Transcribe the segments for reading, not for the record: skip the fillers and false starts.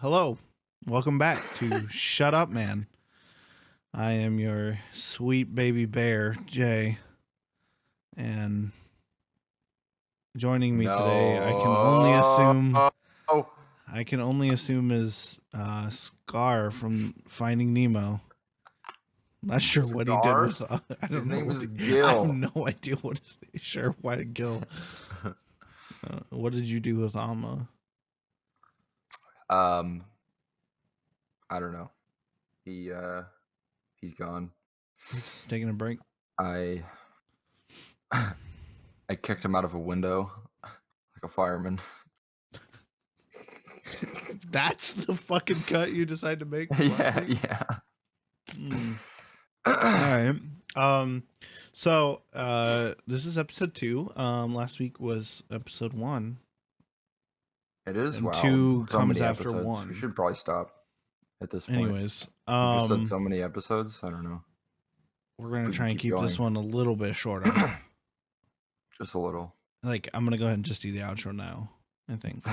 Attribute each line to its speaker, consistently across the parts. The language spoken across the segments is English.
Speaker 1: Hello. Welcome back to Shut Up, Man. I am your sweet baby bear, Jay. And joining me today, I can only assume is Scar from Finding Nemo. Not sure what he did with. I don't
Speaker 2: His
Speaker 1: know.
Speaker 2: name is
Speaker 1: I
Speaker 2: Gil.
Speaker 1: have no idea what his name. Sure, why Gil? What did you do with Alma?
Speaker 2: I don't know. He's gone.
Speaker 1: He's just taking a break.
Speaker 2: I kicked him out of a window like a fireman.
Speaker 1: That's the fucking cut you decide to make?
Speaker 2: Yeah.
Speaker 1: All right. So this is episode 2. Last week was episode 1.
Speaker 2: It is.
Speaker 1: And
Speaker 2: wow.
Speaker 1: 2
Speaker 2: so
Speaker 1: comes
Speaker 2: many
Speaker 1: after
Speaker 2: episodes.
Speaker 1: 1.
Speaker 2: We should probably stop at this point.
Speaker 1: Anyways,
Speaker 2: we just said so many episodes. I don't know.
Speaker 1: We're gonna try and keep this one a little bit shorter.
Speaker 2: Just a little.
Speaker 1: Like, I'm gonna go ahead and just do the outro now, I think.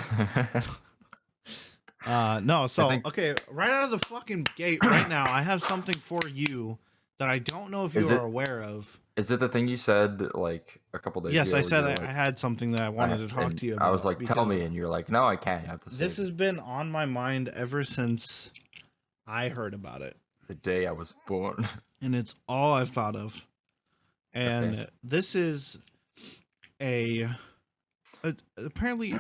Speaker 1: No, so okay, right out of the fucking gate right now, I have something for you that I don't know if you are aware of.
Speaker 2: Is it the thing you said like a couple days ago?
Speaker 1: Yes, I said I had something that I wanted to talk to you about.
Speaker 2: I was like, tell me, and you're like, no, I can't. You have to say
Speaker 1: this has been on my mind ever since I heard about it.
Speaker 2: The day I was born.
Speaker 1: And it's all I've thought of. And this is apparently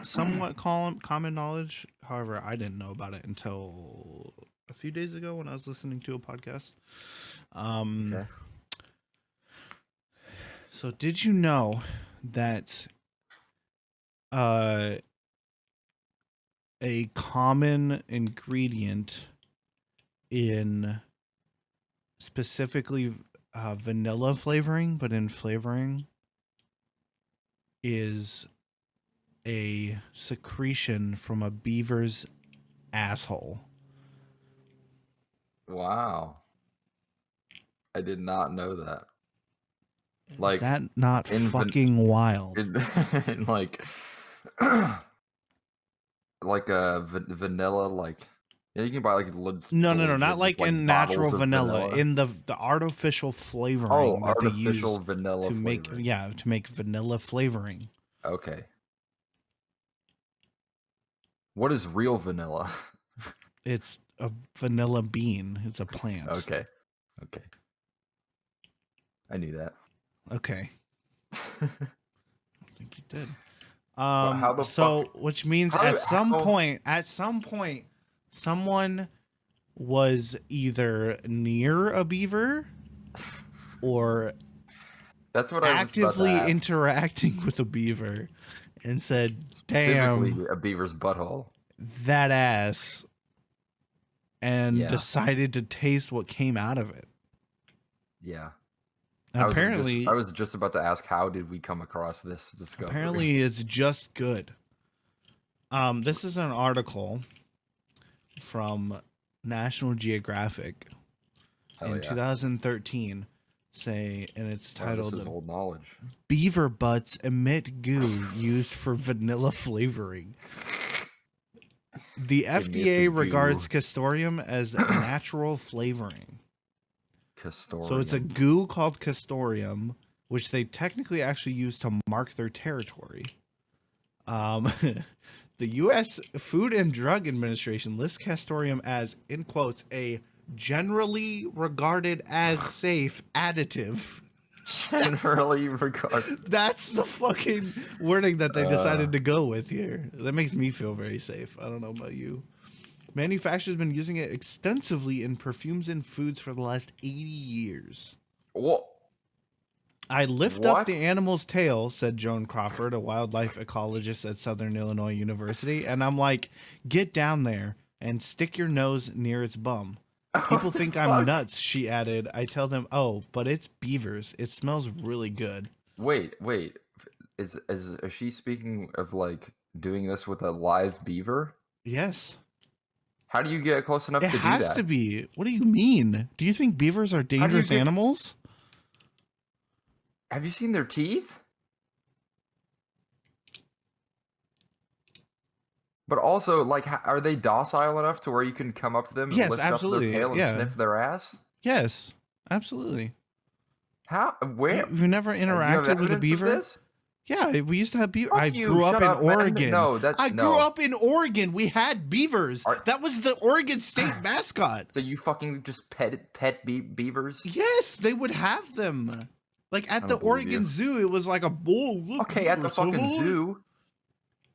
Speaker 1: somewhat common knowledge. However, I didn't know about it until a few days ago when I was listening to a podcast. So did you know that a common ingredient in specifically vanilla flavoring, but in flavoring, is a secretion from a beaver's asshole?
Speaker 2: Wow. I did not know that.
Speaker 1: Is that not fucking wild?
Speaker 2: Like a vanilla, like, yeah, you can buy like
Speaker 1: no, not like in natural vanilla, in the artificial flavoring that
Speaker 2: artificial
Speaker 1: they use
Speaker 2: vanilla
Speaker 1: to
Speaker 2: flavoring.
Speaker 1: make vanilla flavoring.
Speaker 2: Okay. What is real vanilla?
Speaker 1: It's a vanilla bean. It's a plant.
Speaker 2: Okay. I knew that.
Speaker 1: Okay. I think you did. Which means at some point, someone was either near a beaver or
Speaker 2: that's what
Speaker 1: actively interacting with a beaver and said, "Damn,
Speaker 2: a beaver's butthole,
Speaker 1: that ass," and decided to taste what came out of it.
Speaker 2: Yeah.
Speaker 1: Apparently,
Speaker 2: I was just about to ask, how did we come across this discovery?
Speaker 1: Apparently, it's just good. This is an article from National Geographic in 2013, and it's titled
Speaker 2: this is old knowledge.
Speaker 1: "Beaver butts emit goo used for vanilla flavoring." The FDA regards castoreum as natural flavoring. So it's a goo called castoreum, which they technically actually use to mark their territory. The U.S. Food and Drug Administration lists castoreum as, in quotes, a generally regarded as safe additive.
Speaker 2: Generally regarded.
Speaker 1: That's the fucking wording that they decided to go with here. That makes me feel very safe. I don't know about you. Manufacturers have been using it extensively in perfumes and foods for the last 80 years.
Speaker 2: What?
Speaker 1: I lift up the animal's tail, said Joan Crawford, a wildlife ecologist at Southern Illinois University, and I'm like, get down there and stick your nose near its bum. People think I'm nuts, she added. I tell them, oh, but it's beavers. It smells really good.
Speaker 2: Wait. Is she speaking of like doing this with a live beaver?
Speaker 1: Yes.
Speaker 2: How do you get close enough to do that?
Speaker 1: It has to be. What do you mean? Do you think beavers are dangerous animals?
Speaker 2: Have you seen their teeth? But also, like, are they docile enough to where you can come up to them and
Speaker 1: Yes,
Speaker 2: lift up their
Speaker 1: absolutely.
Speaker 2: tail and
Speaker 1: Yeah.
Speaker 2: sniff their ass?
Speaker 1: Yes, absolutely.
Speaker 2: How? Where?
Speaker 1: You've never
Speaker 2: Do you have
Speaker 1: interacted with a
Speaker 2: evidence of
Speaker 1: beaver?
Speaker 2: this?
Speaker 1: Yeah, we used to have beaver. I
Speaker 2: Fuck you!
Speaker 1: grew up
Speaker 2: Shut
Speaker 1: in
Speaker 2: up, man.
Speaker 1: Oregon.
Speaker 2: No, that's
Speaker 1: I grew
Speaker 2: no.
Speaker 1: up in Oregon. We had beavers.
Speaker 2: Are,
Speaker 1: That was the Oregon State mascot.
Speaker 2: so you fucking just pet beavers?
Speaker 1: Yes, they would have them. Like
Speaker 2: I
Speaker 1: at the
Speaker 2: don't believe
Speaker 1: Oregon
Speaker 2: you.
Speaker 1: Zoo, it was like a bull. Look,
Speaker 2: Okay, at the
Speaker 1: beavers,
Speaker 2: fucking
Speaker 1: huh?
Speaker 2: zoo.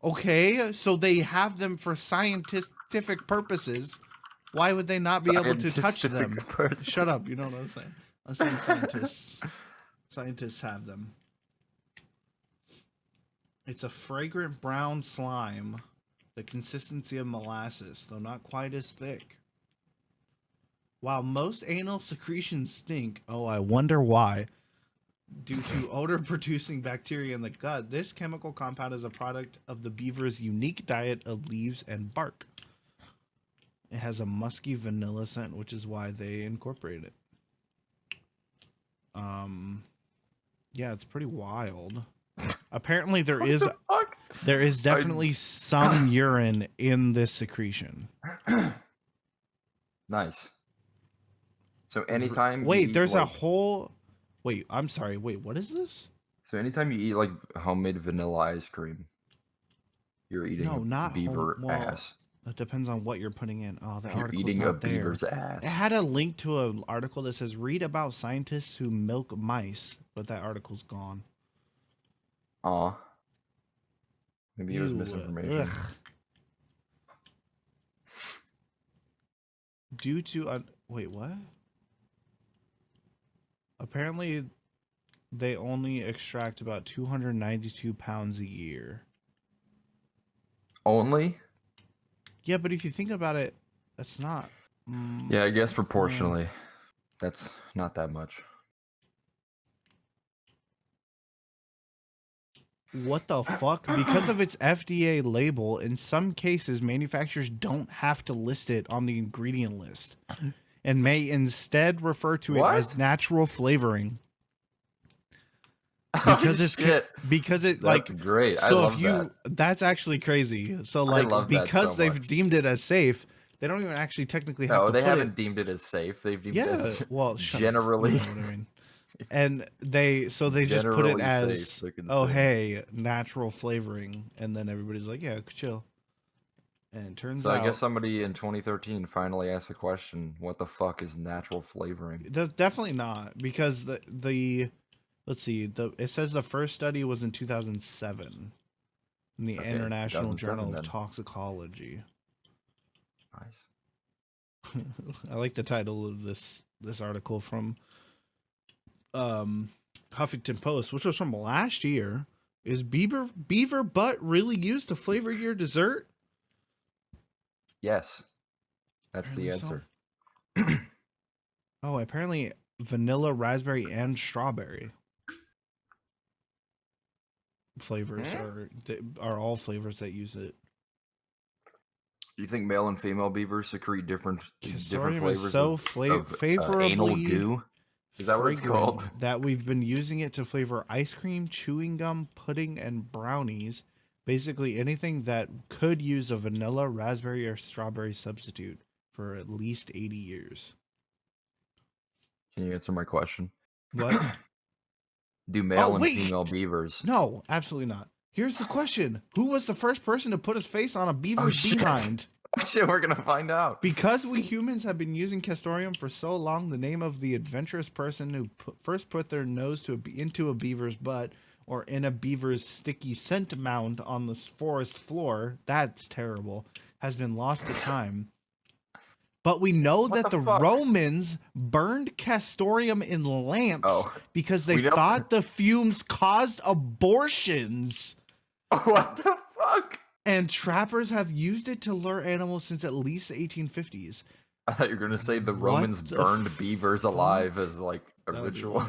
Speaker 1: Okay, so they have them for scientific purposes. Why would they not be able to touch them? Shut up. You know what I'm saying. I'm saying scientists. Scientists have them. It's a fragrant brown slime, the consistency of molasses, though not quite as thick. While most anal secretions stink, oh, I wonder why. Due to odor-producing bacteria in the gut, this chemical compound is a product of the beaver's unique diet of leaves and bark. It has a musky vanilla scent, which is why they incorporate it. Yeah, it's pretty wild. Apparently, there is definitely some urine in this secretion.
Speaker 2: Nice. So anytime
Speaker 1: wait,
Speaker 2: you
Speaker 1: there's
Speaker 2: eat,
Speaker 1: a whole. Wait, I'm sorry. Wait, what is this?
Speaker 2: So anytime you eat like homemade vanilla ice cream, you're eating
Speaker 1: not
Speaker 2: beaver
Speaker 1: well,
Speaker 2: ass.
Speaker 1: It depends on what you're putting in. Oh, that
Speaker 2: You're
Speaker 1: article's
Speaker 2: eating
Speaker 1: not
Speaker 2: a
Speaker 1: there.
Speaker 2: beaver's ass.
Speaker 1: It had a link to an article that says read about scientists who milk mice, but that article's gone.
Speaker 2: Aw. Maybe it was misinformation.
Speaker 1: Ugh. Due to wait, what? Apparently, they only extract about 292 pounds a year.
Speaker 2: Only?
Speaker 1: Yeah, but if you think about it, that's not.
Speaker 2: Yeah, I guess proportionally, that's not that much.
Speaker 1: What the fuck? Because of its FDA label, in some cases, manufacturers don't have to list it on the ingredient list and may instead refer to it as natural flavoring. Because it's
Speaker 2: that's
Speaker 1: like
Speaker 2: great.
Speaker 1: So
Speaker 2: I love
Speaker 1: if you
Speaker 2: that.
Speaker 1: That's actually crazy. So like because they've deemed it as safe, they don't even actually technically have to.
Speaker 2: No, they haven't deemed it as safe. They've deemed it as generally.
Speaker 1: You know what I mean? And they just put it as hey, natural flavoring, and then everybody's like, yeah, chill. And it turns out,
Speaker 2: I guess somebody in 2013 finally asked the question, what the fuck is natural flavoring?
Speaker 1: Definitely not, because the let's see, it says the first study was in 2007 in the International Journal of Toxicology.
Speaker 2: Nice.
Speaker 1: I like the title of this article from Huffington Post, which was from last year. Is beaver butt really used to flavor your dessert?
Speaker 2: Yes, that's the answer.
Speaker 1: Oh, apparently vanilla, raspberry, and strawberry flavors are all flavors that use it.
Speaker 2: You think male and female beavers secrete different flavors
Speaker 1: of favorably
Speaker 2: anal goo? Is that what it's called?
Speaker 1: That we've been using it to flavor ice cream, chewing gum, pudding, and brownies. Basically anything that could use a vanilla, raspberry, or strawberry substitute for at least 80 years.
Speaker 2: Can you answer my question?
Speaker 1: What?
Speaker 2: Do male and female beavers?
Speaker 1: No, absolutely not. Here's the question. Who was the first person to put his face on a beaver's behind?
Speaker 2: Oh shit, we're gonna find out.
Speaker 1: Because we humans have been using castoreum for so long, the name of the adventurous person who first put their nose into a beaver's butt or in a beaver's sticky scent mound on the forest floor, that's terrible, has been lost to time. But we know that the Romans burned castoreum in lamps because they thought the fumes caused abortions.
Speaker 2: What the fuck?
Speaker 1: And trappers have used it to lure animals since at least the 1850s.
Speaker 2: I thought you were going to say the Romans burned beavers alive as like a ritual.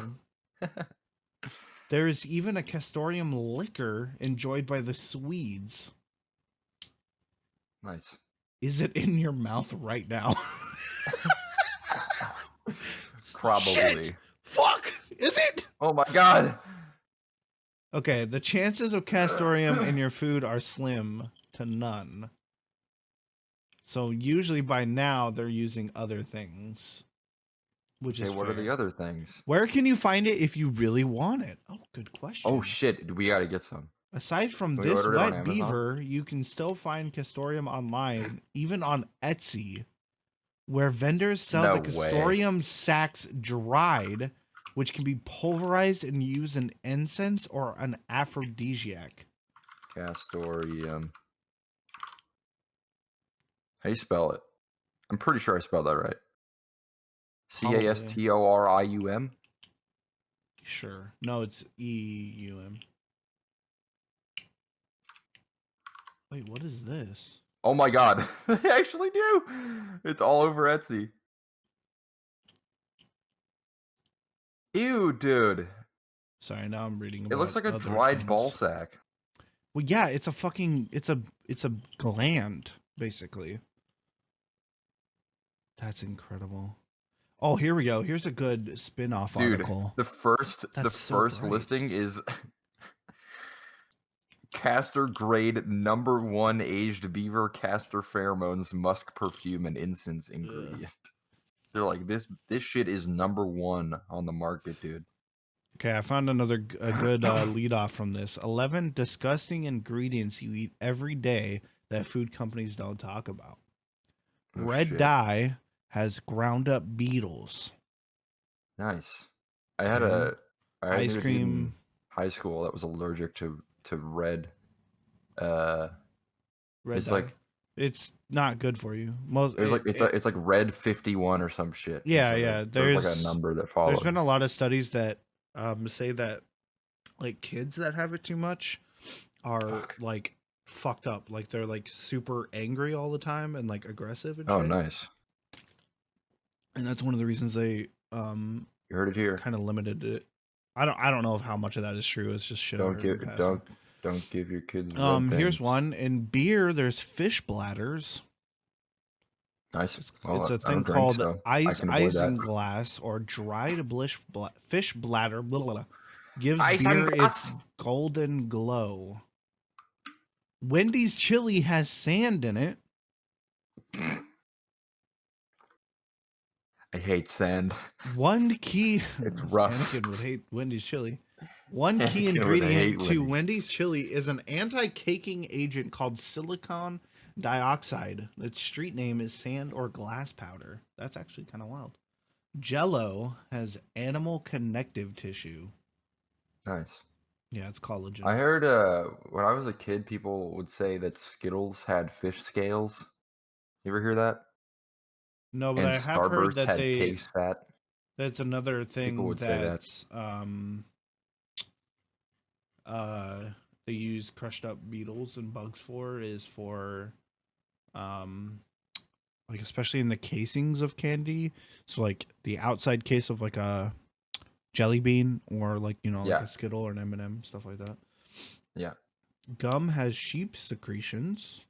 Speaker 1: There is even a castoreum liquor enjoyed by the Swedes.
Speaker 2: Nice.
Speaker 1: Is it in your mouth right now?
Speaker 2: Probably.
Speaker 1: Shit! Fuck! Is it?
Speaker 2: Oh my god!
Speaker 1: Okay, the chances of castoreum in your food are slim to none. So usually by now they're using other things, which is
Speaker 2: what
Speaker 1: fair.
Speaker 2: are the other things?
Speaker 1: Where can you find it if you really want it? Oh, good question.
Speaker 2: Oh shit, we gotta get some.
Speaker 1: Aside from
Speaker 2: Can we
Speaker 1: this
Speaker 2: order it on
Speaker 1: wet
Speaker 2: Amazon?
Speaker 1: beaver, you can still find Castorium online, even on Etsy, where vendors sell
Speaker 2: No
Speaker 1: the Castorium sacks dried, which can be pulverized and used in incense or an aphrodisiac.
Speaker 2: Castorium. How do you spell it? I'm pretty sure I spelled that right. Castorium?
Speaker 1: Sure. No, it's EUM. Wait, what is this?
Speaker 2: Oh my god. They actually do. It's all over Etsy. Ew, dude.
Speaker 1: Sorry, now I'm reading about
Speaker 2: it looks like a
Speaker 1: other
Speaker 2: dried
Speaker 1: things.
Speaker 2: ball sack.
Speaker 1: Well, yeah, it's a gland, basically. That's incredible. Oh, here we go. Here's a good spin-off article.
Speaker 2: The first listing is Castor grade #1 aged beaver castor pheromones musk perfume and incense ingredient. Ugh. They're like, this shit is #1 on the market, dude.
Speaker 1: Okay, I found a good lead off from this. 11 disgusting ingredients you eat every day that food companies don't talk about.
Speaker 2: Oh,
Speaker 1: Red dye has ground up beetles.
Speaker 2: Nice. I had
Speaker 1: ice cream
Speaker 2: in high school that was allergic to red.
Speaker 1: Red
Speaker 2: it's
Speaker 1: dye.
Speaker 2: like
Speaker 1: it's not good for you.
Speaker 2: It's like red 51 or some shit.
Speaker 1: Yeah.
Speaker 2: There's like a number that follows.
Speaker 1: There's been a lot of studies that say that like kids that have it too much are like fucked up. Like they're like super angry all the time and like aggressive and shit.
Speaker 2: Nice.
Speaker 1: And that's one of the reasons they
Speaker 2: you heard it here.
Speaker 1: Kind of limited it. I don't know if how much of that is true. It's just shit.
Speaker 2: Don't give your kids
Speaker 1: here's one. In beer there's fish bladders.
Speaker 2: Nice.
Speaker 1: It's a thing called isinglass or dried fish bladder. Blah, blah, blah, gives beer its golden glow. Wendy's chili has sand in it.
Speaker 2: I hate sand.
Speaker 1: One key.
Speaker 2: It's rough.
Speaker 1: Anakin would hate Wendy's chili. One key ingredient to Wendy's chili is an anti-caking agent called silicon dioxide. Its street name is sand or glass powder. That's actually kind of wild. Jell-O has animal connective tissue.
Speaker 2: Nice.
Speaker 1: Yeah, it's collagen.
Speaker 2: I heard when I was a kid, people would say that Skittles had fish scales. You ever hear that?
Speaker 1: No, but I have heard that they
Speaker 2: pig's fat.
Speaker 1: That's another thing. People would say that. They use crushed up beetles and bugs for like especially in the casings of candy. So like the outside case of like a jelly bean or like like a Skittle or an M&M, stuff like that.
Speaker 2: Yeah.
Speaker 1: Gum has sheep secretions.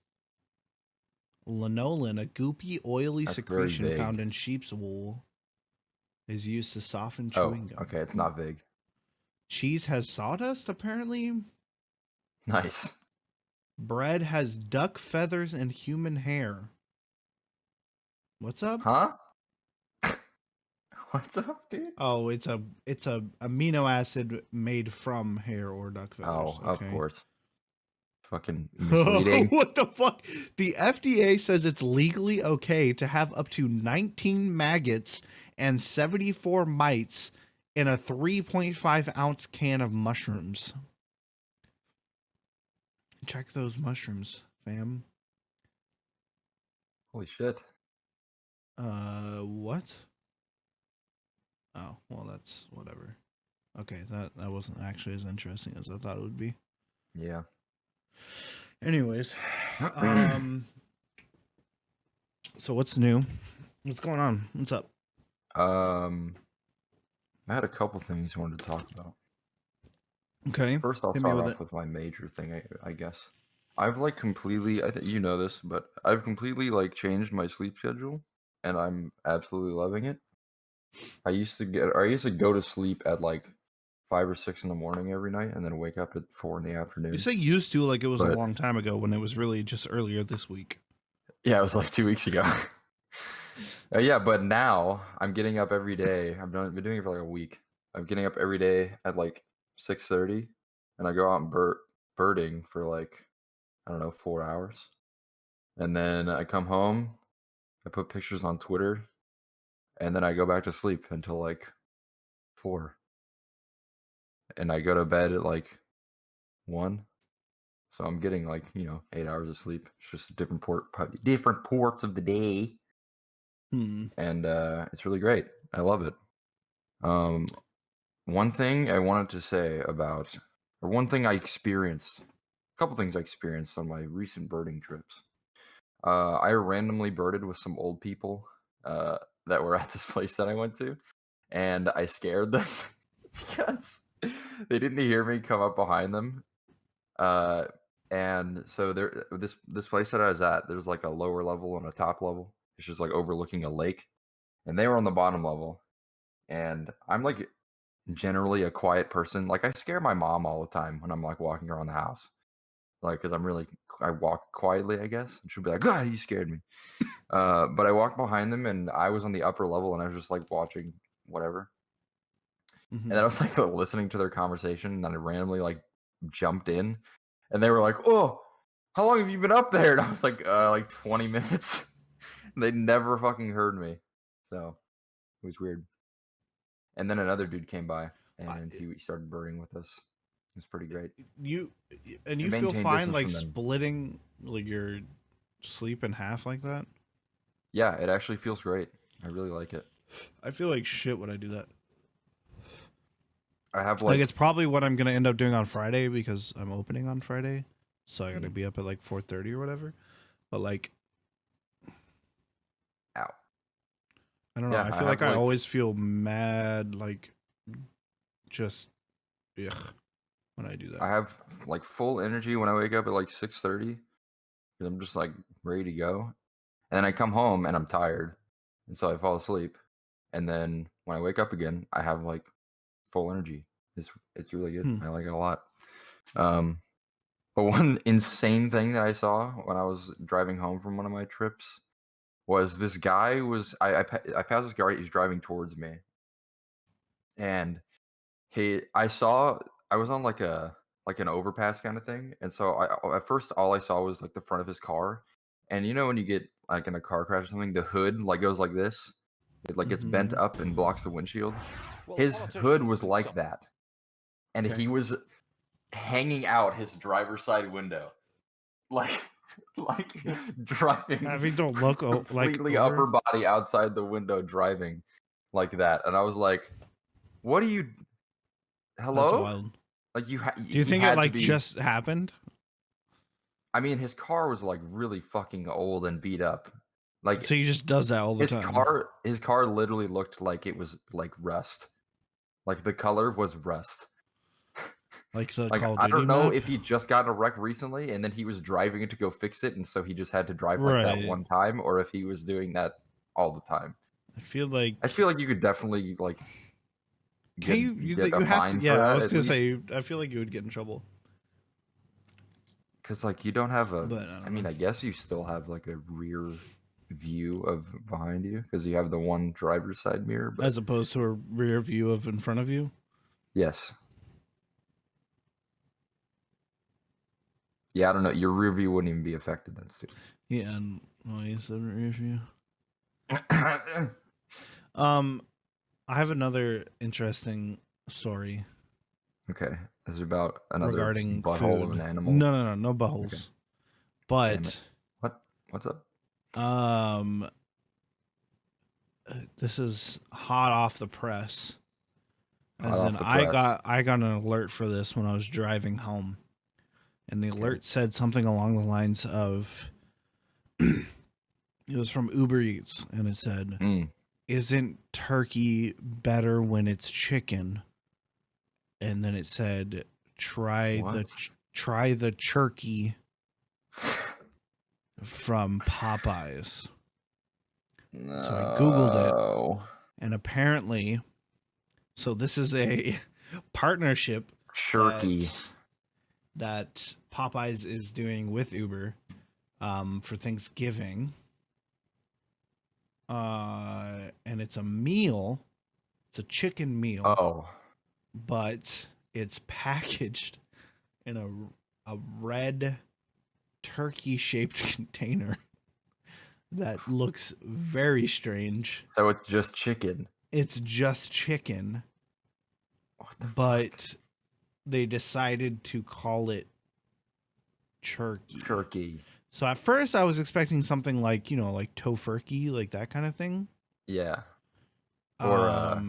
Speaker 1: Lanolin, a goopy, oily secretion found in sheep's wool, is used to soften chewing gum.
Speaker 2: Okay, it's not vague.
Speaker 1: Cheese has sawdust, apparently.
Speaker 2: Nice.
Speaker 1: Bread has duck feathers and human hair. What's up?
Speaker 2: Huh? What's up, dude?
Speaker 1: Oh, it's a amino acid made from hair or duck feathers.
Speaker 2: Oh, okay. Of course. Fucking misleading.
Speaker 1: What the fuck? The FDA says it's legally okay to have up to 19 maggots and 74 mites in a 3.5 ounce can of mushrooms. Check those mushrooms, fam.
Speaker 2: Holy shit.
Speaker 1: What? Oh, well, that's whatever. Okay, that wasn't actually as interesting as I thought it would be.
Speaker 2: Yeah.
Speaker 1: Anyways, so what's new? What's going on? What's up?
Speaker 2: I had a couple things I wanted to talk about.
Speaker 1: Okay.
Speaker 2: First, I'll start off with my major thing, I guess. I've like completely, I think you know this, but I've completely like changed my sleep schedule, and I'm absolutely loving it. I used to go to sleep at like 5 or 6 in the morning every night, and then wake up at 4 in the afternoon.
Speaker 1: You say used to like it was a long time ago when it was really just earlier this week.
Speaker 2: Yeah, it was like 2 weeks ago. Yeah, but now I'm getting up every day. Been doing it for like a week. I'm getting up every day at like 6:30, and I go out and birding for like, I don't know, 4 hours, and then I come home. I put pictures on Twitter, and then I go back to sleep until like 4, and I go to bed at like 1. So I'm getting like 8 hours of sleep. It's just different ports of the day, and it's really great. I love it. One thing I wanted to say about, or one thing I experienced, a couple things I experienced on my recent birding trips. I randomly birded with some old people that were at this place that I went to, and I scared them because they didn't hear me come up behind them. And so this place that I was at, there's like a lower level and a top level. It's just like overlooking a lake, and they were on the bottom level. And I'm like generally a quiet person. Like I scare my mom all the time when I'm like walking around the house, like because I walk quietly, I guess. And she'll be like, "God, you scared me." But I walked behind them, and I was on the upper level, and I was just like watching whatever. And then I was like listening to their conversation, and then I randomly like jumped in, and they were like, "Oh, how long have you been up there?" And I was like 20 minutes. They never fucking heard me, so it was weird. And then another dude came by, and he started birding with us. It was pretty great.
Speaker 1: You
Speaker 2: I
Speaker 1: feel
Speaker 2: maintained
Speaker 1: fine
Speaker 2: distance
Speaker 1: like
Speaker 2: from them.
Speaker 1: splitting like your sleep in half like that?
Speaker 2: Yeah, it actually feels great. I really like it.
Speaker 1: I feel like shit when I do that.
Speaker 2: I have
Speaker 1: Like it's probably what I'm gonna end up doing on Friday because I'm opening on Friday, so I gotta be up at like 4:30 or whatever. But like,
Speaker 2: ow.
Speaker 1: I don't know.
Speaker 2: Yeah,
Speaker 1: I
Speaker 2: I
Speaker 1: feel
Speaker 2: have
Speaker 1: like I always feel mad, like just ugh, when I do that.
Speaker 2: I have like full energy when I wake up at like 6:30 because I'm just like ready to go. And then I come home and I'm tired, and so I fall asleep. And then when I wake up again, I have like full energy. It's really good. I like it a lot. But one insane thing that I saw when I was driving home from one of my trips was this guy was I passed this guy. He's driving towards me, and I was on like an overpass kind of thing, and so I at first all I saw was like the front of his car, and when you get like in a car crash or something, the hood like goes like this, it like gets bent up and blocks the windshield. His hood was like that, and he was hanging out his driver's side window, like like driving
Speaker 1: Having to look
Speaker 2: completely
Speaker 1: like
Speaker 2: upper
Speaker 1: over.
Speaker 2: body outside the window driving like that, and I was like, "What are you?
Speaker 1: That's
Speaker 2: Hello?"
Speaker 1: wild.
Speaker 2: Like
Speaker 1: Do you
Speaker 2: he
Speaker 1: think it
Speaker 2: had to
Speaker 1: like
Speaker 2: be.
Speaker 1: just happened?
Speaker 2: I mean, his car was like really fucking old and beat up. Like
Speaker 1: So he just does that all the time.
Speaker 2: his car literally looked like it was like rust. Like the color was rust.
Speaker 1: Like the
Speaker 2: Like
Speaker 1: Call of
Speaker 2: I
Speaker 1: Duty
Speaker 2: don't know
Speaker 1: map?
Speaker 2: if he just got in a wreck recently and then he was driving it to go fix it, and so he just had to drive like that
Speaker 1: Right.
Speaker 2: one time, or if he was doing that all the time.
Speaker 1: I feel
Speaker 2: I feel
Speaker 1: like
Speaker 2: like you could definitely like
Speaker 1: can
Speaker 2: get a
Speaker 1: you have to,
Speaker 2: fine for
Speaker 1: yeah, I
Speaker 2: that
Speaker 1: was
Speaker 2: at
Speaker 1: gonna
Speaker 2: least,
Speaker 1: say I feel like you would get in trouble.
Speaker 2: because like you don't have a.
Speaker 1: But I
Speaker 2: I
Speaker 1: don't
Speaker 2: mean,
Speaker 1: know.
Speaker 2: I guess you still have like a rear view of behind you because you have the one driver's side mirror, but
Speaker 1: As opposed to a rear view of in front of you.
Speaker 2: yes. Yeah, I don't know. Your rear view wouldn't even be affected then, Stu.
Speaker 1: Yeah, and well, you said rear view.
Speaker 2: Okay.
Speaker 1: I have another interesting story
Speaker 2: This is about another
Speaker 1: regarding
Speaker 2: butthole of an
Speaker 1: food.
Speaker 2: animal.
Speaker 1: No
Speaker 2: Okay.
Speaker 1: buttholes.
Speaker 2: Damn it.
Speaker 1: But
Speaker 2: What's up?
Speaker 1: um this is hot off the press.
Speaker 2: Hot
Speaker 1: As in
Speaker 2: off the press.
Speaker 1: I got an alert for this when I was driving home. And the alert said something along the lines of it was from Uber Eats and it said, "Isn't turkey better when it's chicken?" And then it said, "Try
Speaker 2: What?
Speaker 1: try the turkey from Popeyes."
Speaker 2: No.
Speaker 1: So I googled it, and apparently, so this is a partnership
Speaker 2: Turkey.
Speaker 1: that Popeyes is doing with Uber. for Thanksgiving. And it's a meal. It's a chicken meal.
Speaker 2: Oh.
Speaker 1: But it's packaged in a red turkey shaped container that looks very strange.
Speaker 2: So it's just chicken.
Speaker 1: It's just chicken. But they decided to call it turkey. So at first I was expecting something like, like tofurkey, like that kind of thing.
Speaker 2: Yeah. Or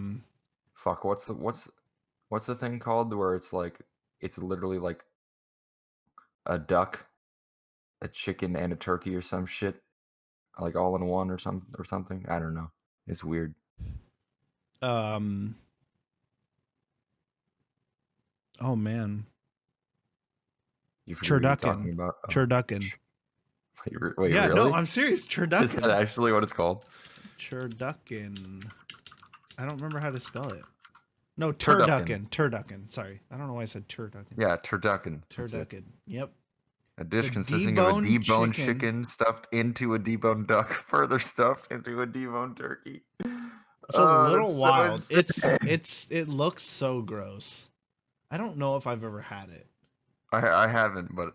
Speaker 2: fuck, what's the thing called where it's like it's literally like a duck, a chicken, and a turkey or some shit, like all in one or something. I don't know. It's weird.
Speaker 1: Oh man.
Speaker 2: You forget what you're talking about? Oh.
Speaker 1: Turducken.
Speaker 2: Wait,
Speaker 1: yeah,
Speaker 2: really?
Speaker 1: No, I'm serious. Turducken.
Speaker 2: Is that actually what it's called?
Speaker 1: Turducken. I don't remember how to spell it. No, turducken. Turducken. Sorry. I don't know why I said turducken.
Speaker 2: Yeah, turducken.
Speaker 1: Turducken. Yep.
Speaker 2: A dish consisting of a deboned chicken stuffed into a deboned duck, further stuffed into a deboned turkey.
Speaker 1: It's a little wild. So it looks so gross. I don't know if I've ever had it.
Speaker 2: I haven't, but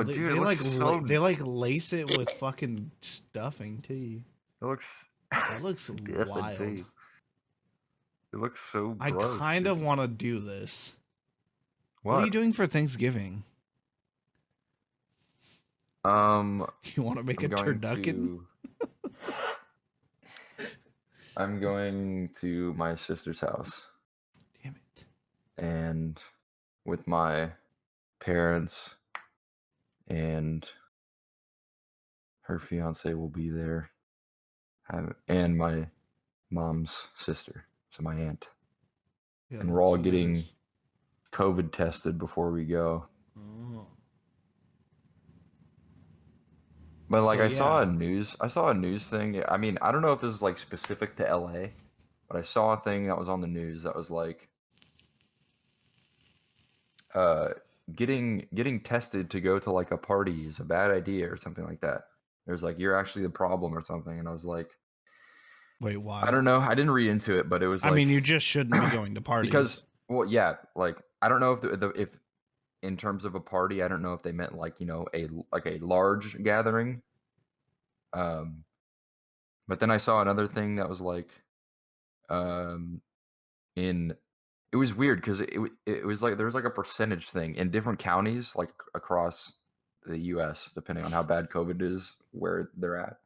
Speaker 2: dude, it looks so...
Speaker 1: they like lace it with fucking stuffing too.
Speaker 2: It looks
Speaker 1: wild.
Speaker 2: It looks so gross.
Speaker 1: I kind of want to do this.
Speaker 2: What
Speaker 1: are you doing for Thanksgiving? You want to make a turducken?
Speaker 2: I'm going to my sister's house.
Speaker 1: Damn it.
Speaker 2: And with my parents and her fiance will be there. And my mom's sister, so my aunt. Yeah, and we're all getting COVID tested before we go. Oh. But like I saw a news thing. I mean, I don't know if this is like specific to LA, but I saw a thing that was on the news that was like getting tested to go to like a party is a bad idea or something like that. There's like you're actually the problem or something, and I was like,
Speaker 1: wait, why?
Speaker 2: I don't know. I didn't read into it, but it was like,
Speaker 1: I mean, you just shouldn't be going to parties.
Speaker 2: Because, well, yeah, like I don't know if in terms of a party, I don't know if they meant like, a large gathering. But then I saw another thing that was like it was weird because it was like there was like a percentage thing in different counties like across the US depending on how bad COVID is where they're at.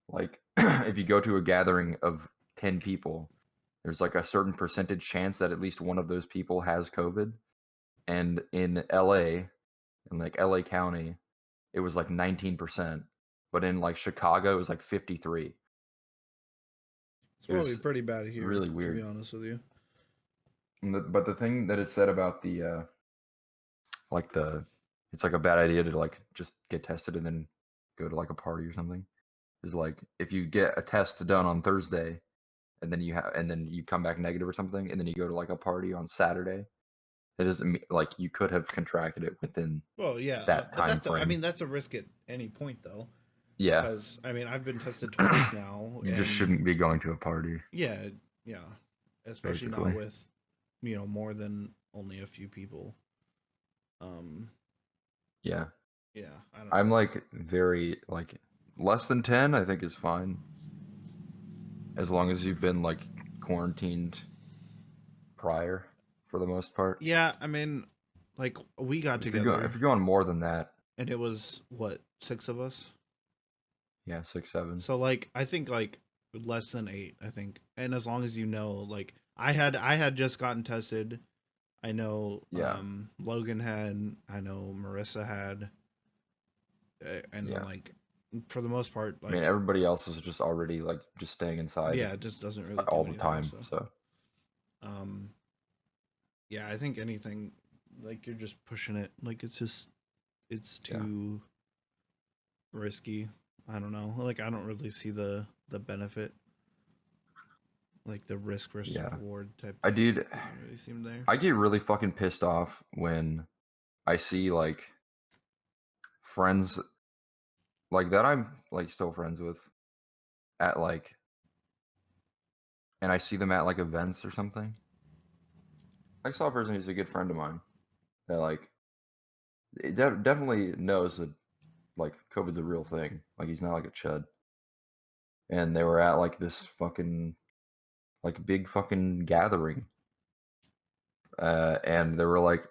Speaker 2: Like if you go to a gathering of 10 people, there's like a certain percentage chance that at least one of those people has COVID. And in LA, in like LA County, it was like 19%. But in like Chicago, it was like 53.
Speaker 1: It's probably pretty bad here.
Speaker 2: Really weird.
Speaker 1: To be honest with you.
Speaker 2: But the thing that it said about the it's like a bad idea to like just get tested and then go to like a party or something. Is like if you get a test done on Thursday and then you come back negative or something and then you go to like a party on Saturday, it doesn't mean like you could have contracted it within that time frame.
Speaker 1: I mean, that's a risk at any point though.
Speaker 2: Yeah.
Speaker 1: Because I mean, I've been tested twice now.
Speaker 2: You just shouldn't be going to a party.
Speaker 1: Yeah. Especially not with more than only a few people.
Speaker 2: Yeah.
Speaker 1: I don't know.
Speaker 2: I'm like very like less than 10 I think is fine. As long as you've been like quarantined prior for the most part.
Speaker 1: Yeah, I mean like we got together.
Speaker 2: If you're going more than that.
Speaker 1: And it was what, 6 of us?
Speaker 2: Yeah, 6, 7.
Speaker 1: So like I think like less than 8, I think. And as long as like I had just gotten tested. I know Logan had, I know Marissa had, and then like for the most part, like,
Speaker 2: I mean everybody else is just already like just staying inside.
Speaker 1: Yeah, it just doesn't really
Speaker 2: all the time. So
Speaker 1: yeah, I think anything like you're just pushing it. Like it's too risky. I don't know. Like I don't really see the benefit. Like the risk versus reward type.
Speaker 2: I did.
Speaker 1: Really seem there.
Speaker 2: I get really fucking pissed off when I see like friends like that I'm like still friends with at like, and I see them at like events or something. I saw a person who's a good friend of mine that like definitely knows that like COVID's a real thing. Like he's not like a chud. And they were at like this fucking like big fucking gathering, and there were like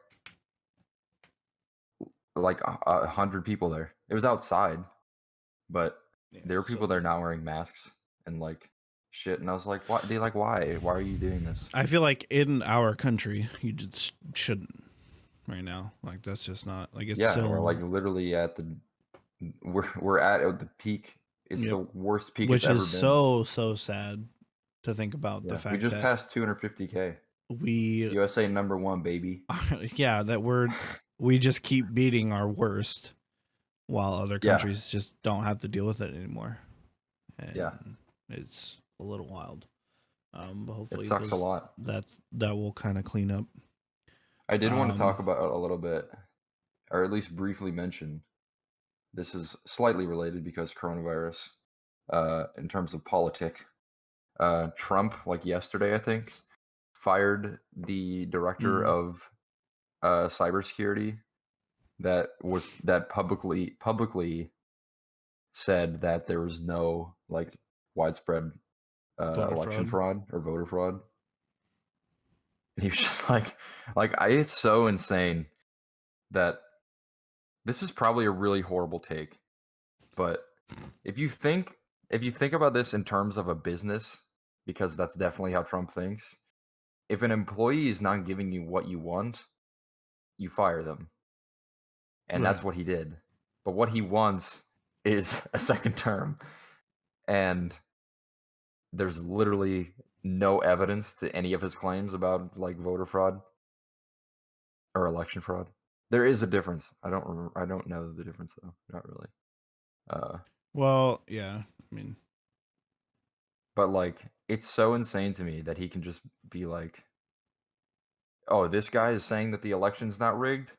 Speaker 2: 100 people there. It was outside, but
Speaker 1: Yeah,
Speaker 2: there were
Speaker 1: so
Speaker 2: people there not wearing masks and like shit. And I was like, "Why? They like why? Why are you doing this?"
Speaker 1: I feel like in our country, you just shouldn't right now. Like that's just not like it's
Speaker 2: Yeah, we're
Speaker 1: still.
Speaker 2: like literally at the we're at the peak. It's
Speaker 1: Yep.
Speaker 2: the worst peak it's
Speaker 1: Which is
Speaker 2: ever been.
Speaker 1: so sad to think about the
Speaker 2: Yeah, we
Speaker 1: fact
Speaker 2: just
Speaker 1: that
Speaker 2: passed 250K.
Speaker 1: we
Speaker 2: USA #1, baby.
Speaker 1: yeah, that we just keep beating our worst while other
Speaker 2: Yeah,
Speaker 1: countries just don't have to deal with it anymore.
Speaker 2: yeah,
Speaker 1: And it's a little wild. But
Speaker 2: it
Speaker 1: hopefully
Speaker 2: sucks a lot.
Speaker 1: that will kind of clean up.
Speaker 2: I did want to
Speaker 1: Um
Speaker 2: talk about a little bit, or at least briefly mention. This is slightly related because coronavirus, in terms of politic. Trump, like yesterday, I think, fired the director
Speaker 1: mm,
Speaker 2: of cybersecurity that publicly said that there was no like widespread
Speaker 1: voter
Speaker 2: election
Speaker 1: fraud.
Speaker 2: fraud or voter fraud. And he was just it's so insane that this is probably a really horrible take, but if you think about this in terms of a business, because that's definitely how Trump thinks, if an employee is not giving you what you want, you fire them. And
Speaker 1: Right.
Speaker 2: that's what he did. But what he wants is a second term. And there's literally no evidence to any of his claims about like voter fraud or election fraud. There is a difference. I don't know the difference though. Not really. Uh,
Speaker 1: Well, yeah. I mean,
Speaker 2: but like it's so insane to me that he can just be like, "Oh, this guy is saying that the election's not rigged.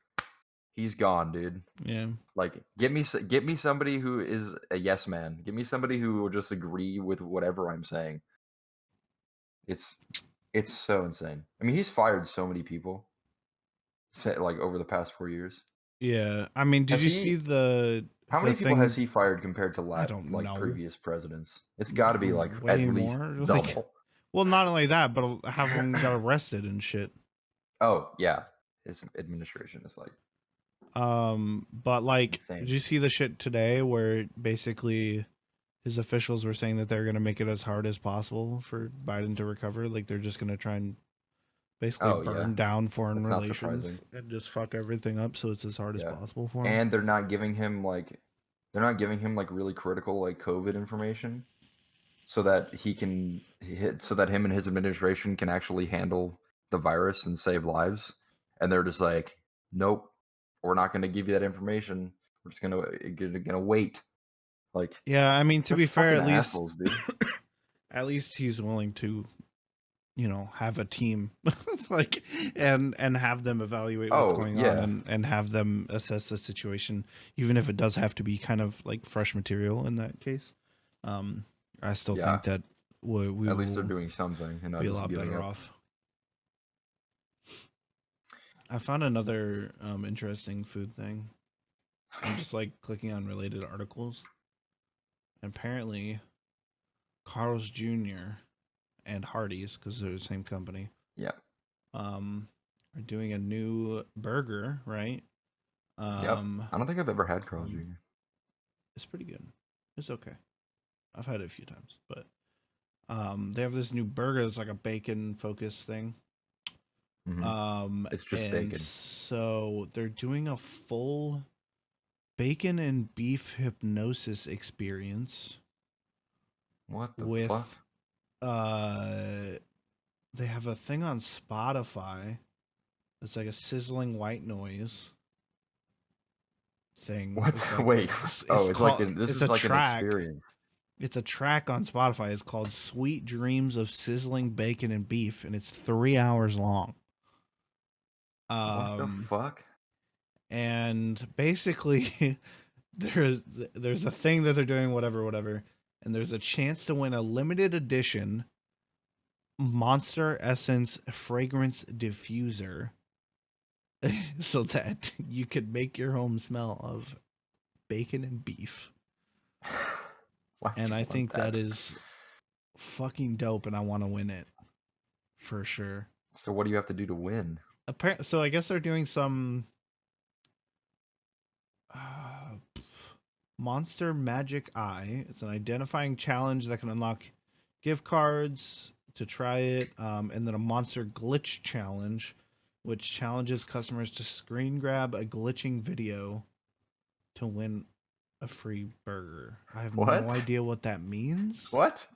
Speaker 2: He's gone, dude."
Speaker 1: yeah.
Speaker 2: Like, get me somebody who is a yes man. Give me somebody who will just agree with whatever I'm saying. It's it's so insane. I mean, he's fired so many people, like over the past 4 years.
Speaker 1: Yeah. I mean, did
Speaker 2: Has
Speaker 1: you see
Speaker 2: he? How
Speaker 1: the
Speaker 2: many people has
Speaker 1: thing?
Speaker 2: he fired compared to
Speaker 1: I don't
Speaker 2: like
Speaker 1: know.
Speaker 2: previous presidents? It's got to be like
Speaker 1: Way
Speaker 2: at least
Speaker 1: more. Like,
Speaker 2: double.
Speaker 1: well, not only that, but half of them got arrested and shit.
Speaker 2: Oh yeah, his administration is like
Speaker 1: But like, did
Speaker 2: insane.
Speaker 1: you see the shit today where basically his officials were saying that they're gonna make it as hard as possible for Biden to recover? Like, they're just gonna try and basically
Speaker 2: Oh yeah,
Speaker 1: burn down foreign
Speaker 2: that's not surprising.
Speaker 1: relations and just fuck everything up so it's as hard as
Speaker 2: Yeah,
Speaker 1: possible for him.
Speaker 2: and they're not giving him like really critical like COVID information so that he can hit so that him and his administration can actually handle the virus and save lives. And they're just like, nope, we're not going to give you that information. We're just gonna wait. Like,
Speaker 1: Yeah, I mean, to
Speaker 2: such
Speaker 1: be fair,
Speaker 2: fucking assholes, dude.
Speaker 1: at least he's willing to, have a team. It's like and have them evaluate what's
Speaker 2: Oh
Speaker 1: going on
Speaker 2: yeah,
Speaker 1: and have them assess the situation, even if it does have to be kind of like fresh material in that case. Um, I still
Speaker 2: yeah.
Speaker 1: think that we
Speaker 2: At least they're
Speaker 1: will
Speaker 2: doing something and not
Speaker 1: be a
Speaker 2: just
Speaker 1: lot
Speaker 2: giving
Speaker 1: better
Speaker 2: up.
Speaker 1: off. I found another interesting food thing. I'm just like clicking on related articles. And apparently, Carl's Jr. and Hardee's, because they're the same company,
Speaker 2: Yeah.
Speaker 1: um, are doing a new burger, right?
Speaker 2: Yep. I don't think I've ever had Carl
Speaker 1: Called,
Speaker 2: Jr.
Speaker 1: it's pretty good. It's okay. I've had it a few times, but they have this new burger that's like a bacon focused thing.
Speaker 2: Hmm. It's just
Speaker 1: And
Speaker 2: bacon.
Speaker 1: so they're doing a full bacon and beef hypnosis experience
Speaker 2: What the fuck?
Speaker 1: with uh they have a thing on Spotify that's like a sizzling white noise thing.
Speaker 2: What?
Speaker 1: It's like
Speaker 2: Wait.
Speaker 1: it's
Speaker 2: Oh,
Speaker 1: called
Speaker 2: this
Speaker 1: it's
Speaker 2: is
Speaker 1: a
Speaker 2: like an
Speaker 1: track.
Speaker 2: experience.
Speaker 1: It's a track on Spotify. It's called Sweet Dreams of Sizzling Bacon and Beef, and it's 3 hours long.
Speaker 2: What the
Speaker 1: Um
Speaker 2: fuck?
Speaker 1: and basically there's a thing that they're doing, whatever, and there's a chance to win a limited edition Monster Essence fragrance diffuser, so that you could make your home smell of bacon and beef.
Speaker 2: Why would
Speaker 1: And
Speaker 2: you
Speaker 1: I
Speaker 2: want
Speaker 1: think that
Speaker 2: that
Speaker 1: is fucking dope, and I want to win it for sure.
Speaker 2: So what do you have to do to win?
Speaker 1: So I guess they're doing some uh, Monster Magic Eye. It's an identifying challenge that can unlock gift cards to try it, and then a Monster Glitch Challenge, which challenges customers to screen grab a glitching video to win a free burger. I have no idea what that means.
Speaker 2: What?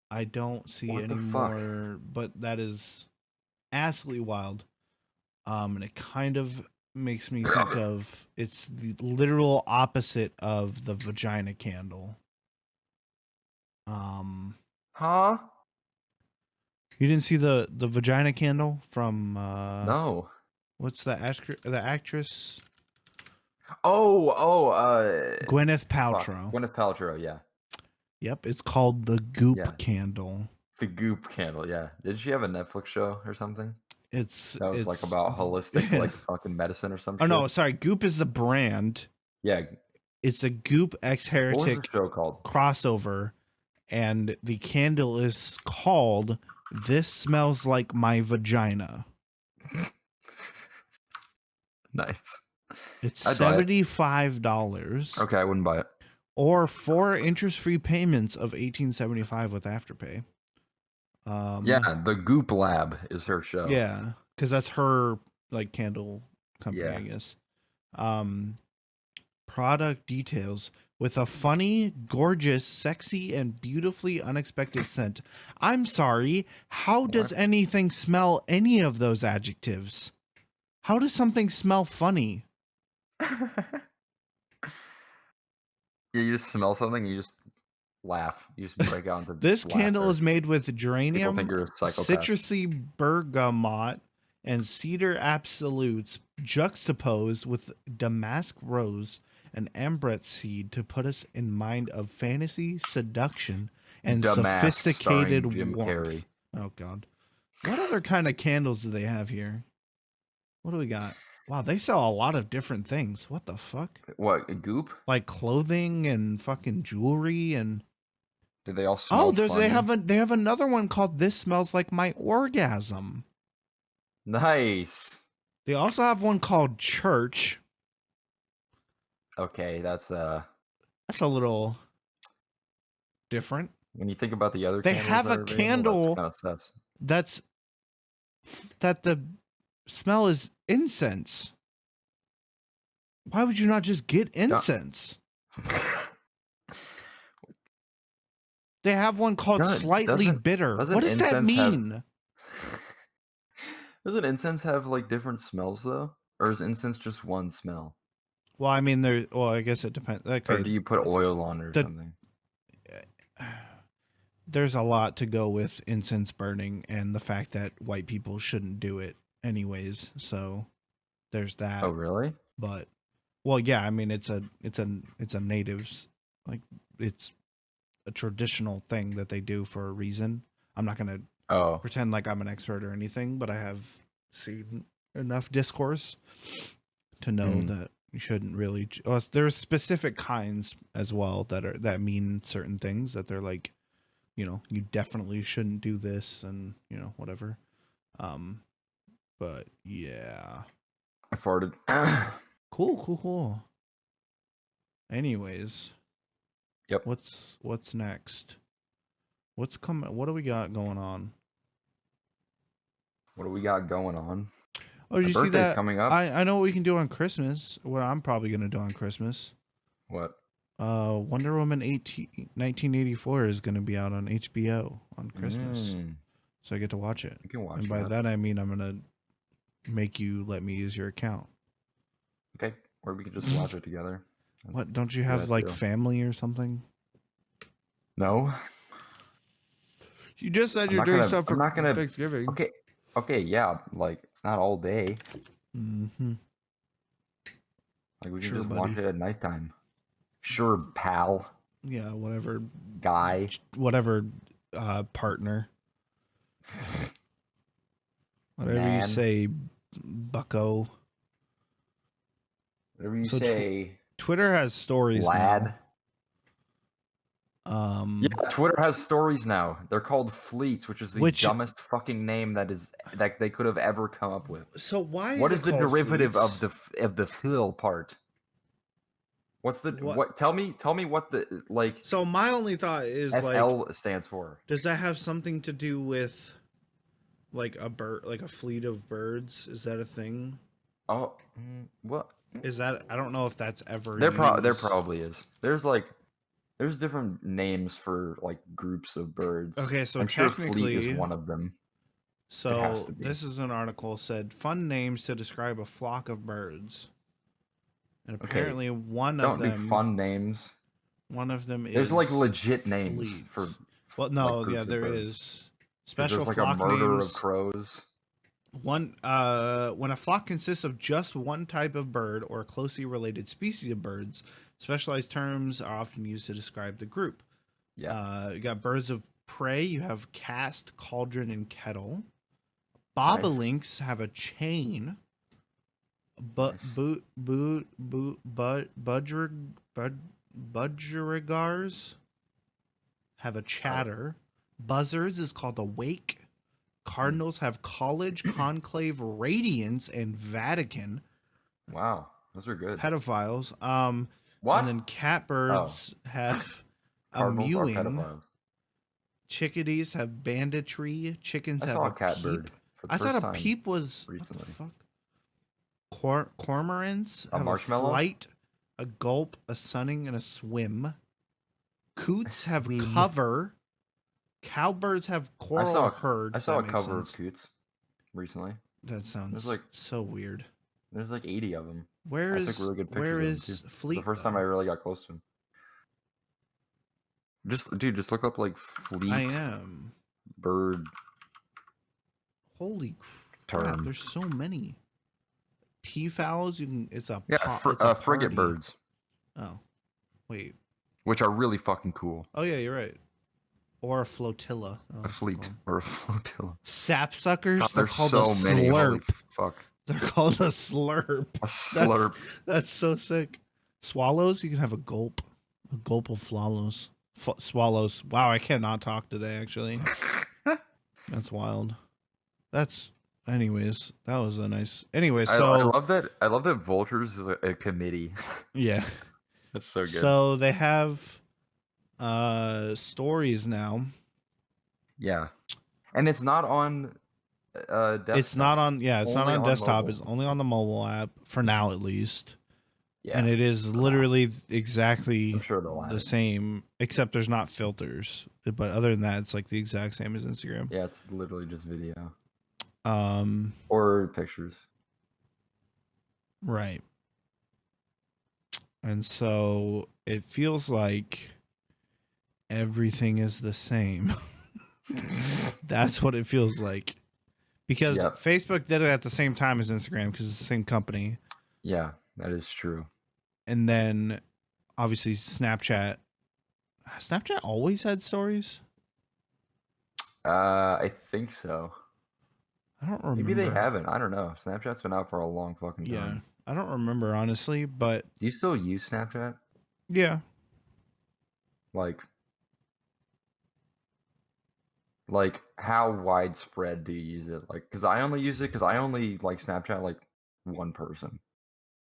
Speaker 1: I don't see
Speaker 2: What
Speaker 1: any
Speaker 2: the fuck?
Speaker 1: more, but that is absolutely wild. And it kind of makes me think of, it's the literal opposite of the vagina candle.
Speaker 2: Huh?
Speaker 1: You didn't see the vagina candle from
Speaker 2: No.
Speaker 1: what's the actress? Gwyneth Paltrow.
Speaker 2: Gwyneth Paltrow, yeah.
Speaker 1: Yep, it's called the Goop
Speaker 2: Yeah.
Speaker 1: Candle.
Speaker 2: The Goop candle, yeah. Did she have a Netflix show or something?
Speaker 1: It's
Speaker 2: like about holistic like fucking medicine or something.
Speaker 1: Oh no, sorry, Goop is the brand.
Speaker 2: Yeah.
Speaker 1: It's a Goop X Heretic
Speaker 2: What was the show called?
Speaker 1: crossover, and the candle is called This Smells Like My Vagina.
Speaker 2: Nice.
Speaker 1: It's $75.
Speaker 2: Okay, I wouldn't buy it.
Speaker 1: Or 4 interest-free payments of $18.75 with Afterpay.
Speaker 2: Yeah, the Goop Lab is her show.
Speaker 1: Yeah, because that's her like candle company,
Speaker 2: Yeah.
Speaker 1: I guess. Product details: with a funny, gorgeous, sexy, and beautifully unexpected scent. I'm sorry, how does anything smell any of those adjectives? How does something smell funny?
Speaker 2: You just smell something, you just laugh. You just break out into
Speaker 1: This candle
Speaker 2: laughter.
Speaker 1: is made with
Speaker 2: People
Speaker 1: geranium,
Speaker 2: think you're a psychopath.
Speaker 1: citrusy bergamot, and cedar absolutes juxtaposed with damask rose and ambrette seed to put us in mind of fantasy, seduction, and
Speaker 2: Damask,
Speaker 1: sophisticated
Speaker 2: starring Jim
Speaker 1: warmth.
Speaker 2: Carrey.
Speaker 1: Oh God, what other kind of candles do they have here? What do we got? Wow, they sell a lot of different things. What the fuck?
Speaker 2: What, a Goop?
Speaker 1: Like clothing and fucking jewelry and.
Speaker 2: Do they all smell funny?
Speaker 1: They have another one called This Smells Like My Orgasm.
Speaker 2: Nice.
Speaker 1: They also have one called Church.
Speaker 2: Okay, that's
Speaker 1: a little different.
Speaker 2: When you think about the other
Speaker 1: they
Speaker 2: candles
Speaker 1: have
Speaker 2: that
Speaker 1: a
Speaker 2: are
Speaker 1: candle
Speaker 2: that's kind of sus.
Speaker 1: that the smell is incense. Why would you not just get incense? They have one called Slightly Bitter. What does that mean?
Speaker 2: Doesn't incense have like different smells though? Or is incense just one smell?
Speaker 1: Well, I mean, I guess it depends. Okay.
Speaker 2: Or do you put oil on or something?
Speaker 1: There's a lot to go with incense burning and the fact that white people shouldn't do it anyways. So there's that.
Speaker 2: Oh, really?
Speaker 1: But well, yeah, I mean, it's a natives, like, it's a traditional thing that they do for a reason. I'm not going to pretend like I'm an expert or anything, but I have seen enough discourse to know that you shouldn't really. There's specific kinds as well that mean certain things, that they're like, you definitely shouldn't do this, and whatever. But yeah,
Speaker 2: I farted.
Speaker 1: Cool. Anyways.
Speaker 2: Yep.
Speaker 1: What's next? What's coming? What do we got going on?
Speaker 2: What do we got going on?
Speaker 1: Oh, did you see that?
Speaker 2: Coming up.
Speaker 1: I know what we can do on Christmas. What I'm probably gonna do on Christmas.
Speaker 2: What?
Speaker 1: Wonder Woman 1984 is gonna be out on HBO on Christmas, so I get to watch it.
Speaker 2: You can watch.
Speaker 1: And by that I mean I'm gonna make you let me use your account.
Speaker 2: Okay, or we could just watch it together.
Speaker 1: What, don't you have like family or something?
Speaker 2: No.
Speaker 1: You just said you're doing stuff for Thanksgiving.
Speaker 2: Okay, yeah, like not all day. Like we can
Speaker 1: Sure,
Speaker 2: just
Speaker 1: buddy.
Speaker 2: watch it at nighttime. Sure, pal.
Speaker 1: Yeah, whatever.
Speaker 2: Guy.
Speaker 1: Whatever, partner. Whatever
Speaker 2: Man.
Speaker 1: you say, bucko.
Speaker 2: Whatever you
Speaker 1: So
Speaker 2: say.
Speaker 1: Twitter has stories
Speaker 2: lad.
Speaker 1: now.
Speaker 2: Yeah, Twitter has stories now. They're called fleets, which is the dumbest fucking name that they could have ever come up with.
Speaker 1: So why
Speaker 2: What
Speaker 1: is
Speaker 2: is the derivative of the fill part? What's the what? Tell me what the like.
Speaker 1: So my only thought is
Speaker 2: FL stands for.
Speaker 1: Does that have something to do with like a bird, like a fleet of birds? Is that a thing?
Speaker 2: Oh, what
Speaker 1: is that? I don't know if that's ever.
Speaker 2: There probably is. There's different names for like groups of birds.
Speaker 1: Okay, so
Speaker 2: I'm sure fleet is one of them.
Speaker 1: So this is an article said fun names to describe a flock of birds, and apparently one of them.
Speaker 2: Don't be fun names.
Speaker 1: One of them
Speaker 2: There's
Speaker 1: is
Speaker 2: like legit names
Speaker 1: fleet.
Speaker 2: for.
Speaker 1: Well, no,
Speaker 2: like,
Speaker 1: yeah, there is special
Speaker 2: there's like
Speaker 1: flock
Speaker 2: a murder
Speaker 1: names.
Speaker 2: of crows.
Speaker 1: When a flock consists of just one type of bird or a closely related species of birds, specialized terms are often used to describe the group.
Speaker 2: Yeah.
Speaker 1: You got birds of prey. You have cast, cauldron, and kettle. Bobolinks have a chain. Budgerigars have a chatter. Buzzards is called a wake. Cardinals have college, conclave, radiance, and Vatican.
Speaker 2: Wow, those are good.
Speaker 1: Pedophiles.
Speaker 2: What?
Speaker 1: And then catbirds have a mewing. Chickadees have banditry. Chickens have a peep. I thought a peep was recently. What the fuck? Cormorants have a flight, a gulp, a sunning, and a swim. Coots have cover. Cowbirds have coral herd.
Speaker 2: I saw a cover of coots recently.
Speaker 1: That sounds like so weird.
Speaker 2: There's like 80 of them.
Speaker 1: Where is Fleet?
Speaker 2: The first time I really got close to him. Just look up like Fleet.
Speaker 1: I am.
Speaker 2: Bird.
Speaker 1: Holy crap! There's so many. Peafowls. It's a
Speaker 2: frigate birds.
Speaker 1: Oh, wait.
Speaker 2: Which are really fucking cool.
Speaker 1: Oh yeah, you're right. Or a flotilla.
Speaker 2: A fleet or a flotilla.
Speaker 1: Sapsuckers.
Speaker 2: God,
Speaker 1: they're called a slurp.
Speaker 2: Fuck.
Speaker 1: They're called a slurp.
Speaker 2: A slurp.
Speaker 1: That's so sick. Swallows. You can have a gulp. A gulp of swallows. Swallows. Wow, I cannot talk today. Actually, that's wild. Anyways, that was a nice. Anyway, so
Speaker 2: I love that. I love that vultures is a committee.
Speaker 1: Yeah,
Speaker 2: that's so good.
Speaker 1: So they have stories now.
Speaker 2: Yeah, and it's not on desktop.
Speaker 1: It's not on. Yeah, it's not on desktop. Mobile. It's only on the mobile app for now, at least. Yeah, and it is literally exactly the same, except there's not filters. But other than that, it's like the exact same as Instagram.
Speaker 2: Yeah, it's literally just video. Or pictures.
Speaker 1: Right. And so it feels like everything is the same. That's what it feels like. Because Facebook did it at the same time as Instagram because it's the same company.
Speaker 2: Yeah, that is true.
Speaker 1: And then obviously Snapchat always had stories?
Speaker 2: I think so.
Speaker 1: I don't remember.
Speaker 2: Maybe they haven't. I don't know. Snapchat's been out for a long fucking time.
Speaker 1: Yeah. I don't remember, honestly, but...
Speaker 2: Do you still use Snapchat?
Speaker 1: Yeah.
Speaker 2: Like how widespread do you use it? Like, because I only use it because I only like Snapchat like one person.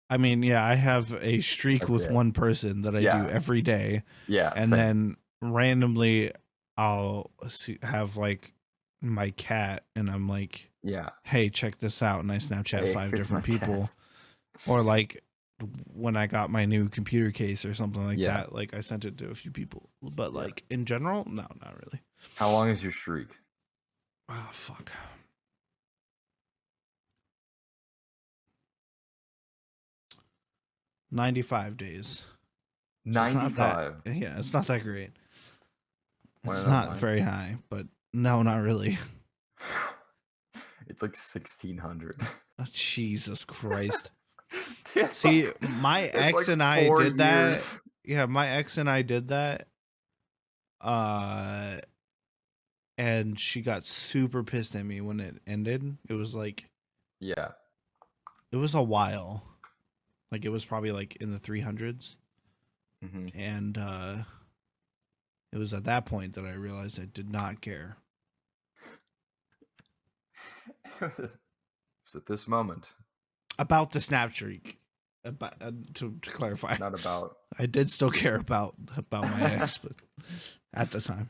Speaker 1: I mean, yeah, I have a streak with one person that I do every day.
Speaker 2: Yeah.
Speaker 1: And then randomly I'll have like my cat and I'm like, hey, check this out. And I Snapchat 5 different people. Or like when I got my new computer case or something like that, like I sent it to a few people. But like in general, no, not really.
Speaker 2: How long is your streak?
Speaker 1: Oh, fuck. $95 days.
Speaker 2: 95.
Speaker 1: Yeah, it's not that great. It's not very high, but no, not really.
Speaker 2: It's like 1,600.
Speaker 1: Oh, Jesus Christ. See, my
Speaker 2: it's
Speaker 1: ex
Speaker 2: like
Speaker 1: and I
Speaker 2: 4
Speaker 1: did that.
Speaker 2: years.
Speaker 1: Yeah, my ex and I did that. And she got super pissed at me when it ended. It was like,
Speaker 2: Yeah.
Speaker 1: it was a while. Like it was probably like in the 300s.
Speaker 2: Mm-hmm.
Speaker 1: And it was at that point that I realized I did not care.
Speaker 2: It's at this moment.
Speaker 1: About the snap streak. About, to clarify,
Speaker 2: Not about.
Speaker 1: I did still care about my ex, but at the time,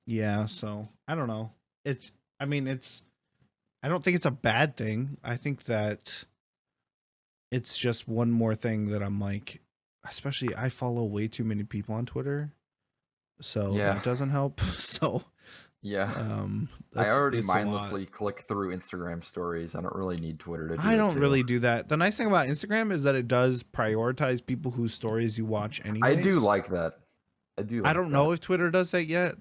Speaker 1: yeah. So I don't know. I mean, I don't think it's a bad thing. I think that it's just one more thing that I'm like, especially I follow way too many people on Twitter, so
Speaker 2: Yeah.
Speaker 1: that doesn't help. So
Speaker 2: Yeah. I
Speaker 1: that's
Speaker 2: already
Speaker 1: it's a lot.
Speaker 2: mindlessly click through Instagram stories. I don't really need Twitter to do
Speaker 1: I
Speaker 2: it
Speaker 1: don't
Speaker 2: too.
Speaker 1: really do that. The nice thing about Instagram is that it does prioritize people whose stories you watch anyways.
Speaker 2: I do like that.
Speaker 1: I don't know if Twitter does that yet,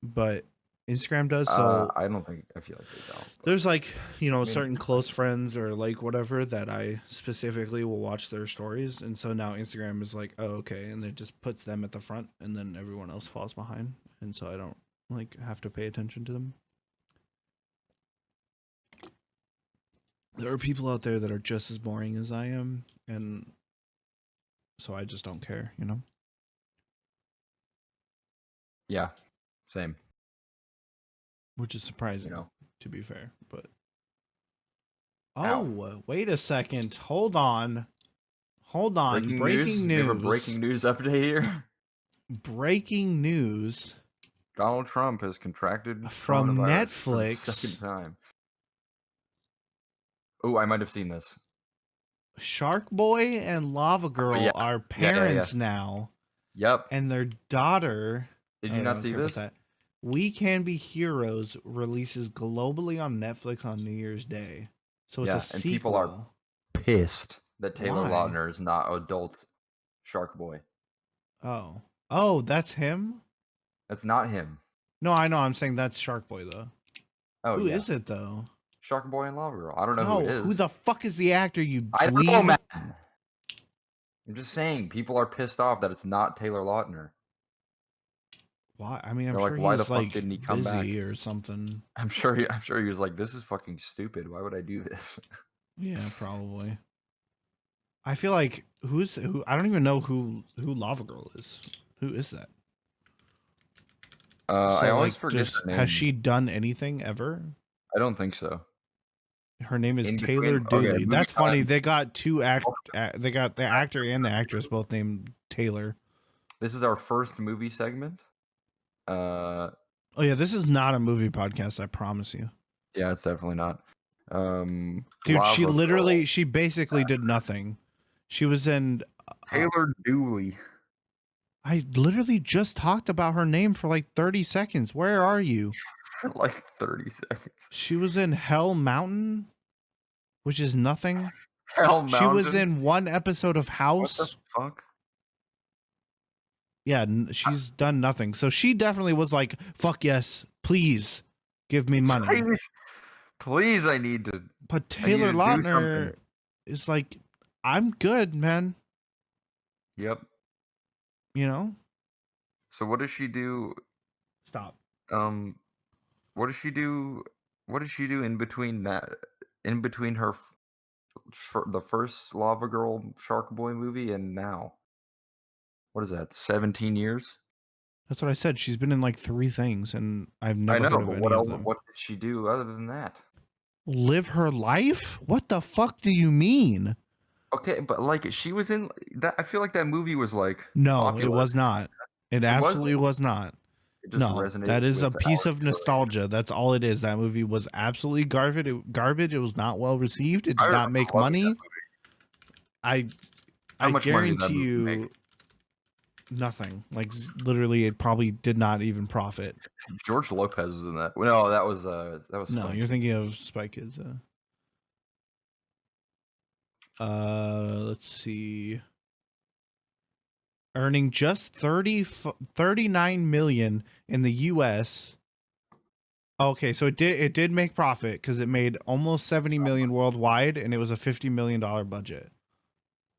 Speaker 1: but Instagram does. So
Speaker 2: I don't think. I feel like they don't. But,
Speaker 1: there's like, you know,
Speaker 2: I mean,
Speaker 1: certain close friends or like whatever that I specifically will watch their stories. And so now Instagram is like, oh, okay. And it just puts them at the front and then everyone else falls behind. And so I don't like have to pay attention to them. There are people out there that are just as boring as I am. And so I just don't care, you know?
Speaker 2: Yeah, same.
Speaker 1: Which is surprising,
Speaker 2: You know.
Speaker 1: to be fair. But
Speaker 2: Ow.
Speaker 1: wait a second. Hold on. Breaking news.
Speaker 2: You have a breaking news update here.
Speaker 1: Breaking news.
Speaker 2: Donald Trump has contracted
Speaker 1: from
Speaker 2: coronavirus for the
Speaker 1: Netflix.
Speaker 2: second time. Oh, I might have seen this.
Speaker 1: Shark Boy and Lava Girl are parents now.
Speaker 2: Yep.
Speaker 1: And their daughter.
Speaker 2: Did you not see this?
Speaker 1: That. We Can Be Heroes releases globally on Netflix on New Year's Day. So it's a sequel.
Speaker 2: And people are pissed that Taylor Lautner is not adult Shark Boy.
Speaker 1: Oh, that's him?
Speaker 2: That's not him.
Speaker 1: No, I know. I'm saying that's Shark Boy, though.
Speaker 2: Oh,
Speaker 1: Who is it, though?
Speaker 2: Shark Boy and Lava Girl. I don't know who it is.
Speaker 1: Who the fuck is the actor, you
Speaker 2: I don't know, man. I'm just saying, people are pissed off that it's not Taylor Lautner.
Speaker 1: Why? I mean, I'm
Speaker 2: They're
Speaker 1: sure
Speaker 2: like, why
Speaker 1: he's
Speaker 2: the fuck
Speaker 1: like
Speaker 2: didn't he come back
Speaker 1: or something.
Speaker 2: I'm sure he was like, this is fucking stupid. Why would I do this?
Speaker 1: Yeah, probably. I feel like who? I don't even know who Lava Girl is. Who is that?
Speaker 2: So, I always forget her name.
Speaker 1: Has she done anything ever?
Speaker 2: I don't think so.
Speaker 1: Her name is Taylor Dooley. Okay, that's funny. They got they got the actor and the actress both named Taylor.
Speaker 2: This is our first movie segment.
Speaker 1: Oh yeah, this is not a movie podcast. I promise you.
Speaker 2: Yeah, it's definitely not.
Speaker 1: Dude, she basically did nothing. She was in
Speaker 2: Taylor Dooley.
Speaker 1: I literally just talked about her name for like 30 seconds. Where are you?
Speaker 2: Like 30 seconds.
Speaker 1: She was in Hell Mountain, which is nothing.
Speaker 2: Hell Mountain?
Speaker 1: She was in one episode of House.
Speaker 2: What the fuck?
Speaker 1: Yeah, she's done nothing. So she definitely was like, fuck yes, please give me money.
Speaker 2: Please, I need to.
Speaker 1: But Taylor Lautner is like, I'm good, man.
Speaker 2: Yep.
Speaker 1: You know?
Speaker 2: So what does she do?
Speaker 1: Stop.
Speaker 2: What does she do? What does she do in between that? In between her, the first Lava Girl Shark Boy movie and now? What is that? 17 years?
Speaker 1: That's what I said. She's been in like 3 things, and I've never heard of any of them.
Speaker 2: What did she do other than that?
Speaker 1: Live her life? What the fuck do you mean?
Speaker 2: Okay, but like she was in that. I feel like that movie was like
Speaker 1: popular. It was not. It absolutely was not. It just resonated. That is a piece of nostalgia. That's all it is. That movie was absolutely garbage. It was not well received. It did not make money. I guarantee you nothing. Like literally, it probably did not even profit.
Speaker 2: George Lopez was in that. No, that was
Speaker 1: no, you're thinking of Spy Kids. Let's see. Earning just 39 million in the US Okay, so it did make profit because it made almost 70 million worldwide, and it was a $50 million budget.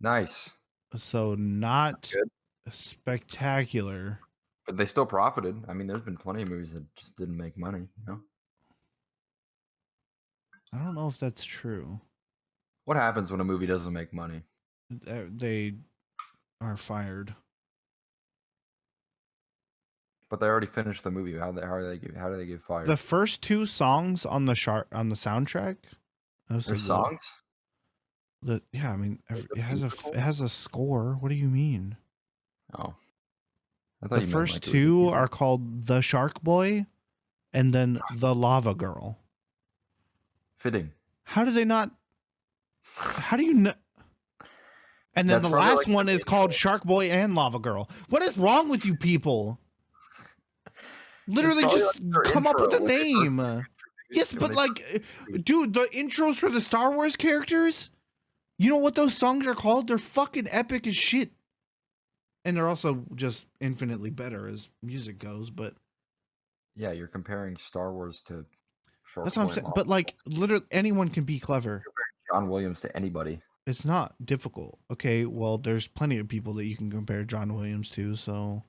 Speaker 2: Nice.
Speaker 1: So
Speaker 2: That's
Speaker 1: not
Speaker 2: good.
Speaker 1: spectacular.
Speaker 2: But they still profited. I mean, there's been plenty of movies that just didn't make money, you know?
Speaker 1: I don't know if that's true.
Speaker 2: What happens when a movie doesn't make money?
Speaker 1: They are fired.
Speaker 2: But they already finished the movie. How do they get fired?
Speaker 1: The first two songs on the soundtrack.
Speaker 2: There's songs?
Speaker 1: Yeah, I mean,
Speaker 2: Like
Speaker 1: it
Speaker 2: a
Speaker 1: has a score. What do you mean?
Speaker 2: Oh. I thought
Speaker 1: The
Speaker 2: you meant
Speaker 1: first
Speaker 2: like
Speaker 1: two are called The Shark Boy and then The Lava Girl.
Speaker 2: fitting.
Speaker 1: How do they not? How do you know? And then
Speaker 2: That's
Speaker 1: the
Speaker 2: probably
Speaker 1: last
Speaker 2: like
Speaker 1: one
Speaker 2: the
Speaker 1: is called Shark Boy and Lava Girl. What is wrong with you people? Literally,
Speaker 2: probably
Speaker 1: just
Speaker 2: like their
Speaker 1: come up with
Speaker 2: intro
Speaker 1: a
Speaker 2: when they first
Speaker 1: name. Yes,
Speaker 2: introduced- when
Speaker 1: but
Speaker 2: they
Speaker 1: like,
Speaker 2: first-
Speaker 1: dude, the intros for the Star Wars characters, you know what those songs are called? They're fucking epic as shit. And they're also just infinitely better as music goes, but
Speaker 2: Yeah, you're comparing Star Wars to Shark
Speaker 1: that's what I'm
Speaker 2: Boy and
Speaker 1: saying.
Speaker 2: Lava
Speaker 1: But like, literally, anyone can be clever.
Speaker 2: John Williams to anybody.
Speaker 1: It's not difficult. Okay, well, there's plenty of people that you can compare John Williams to. So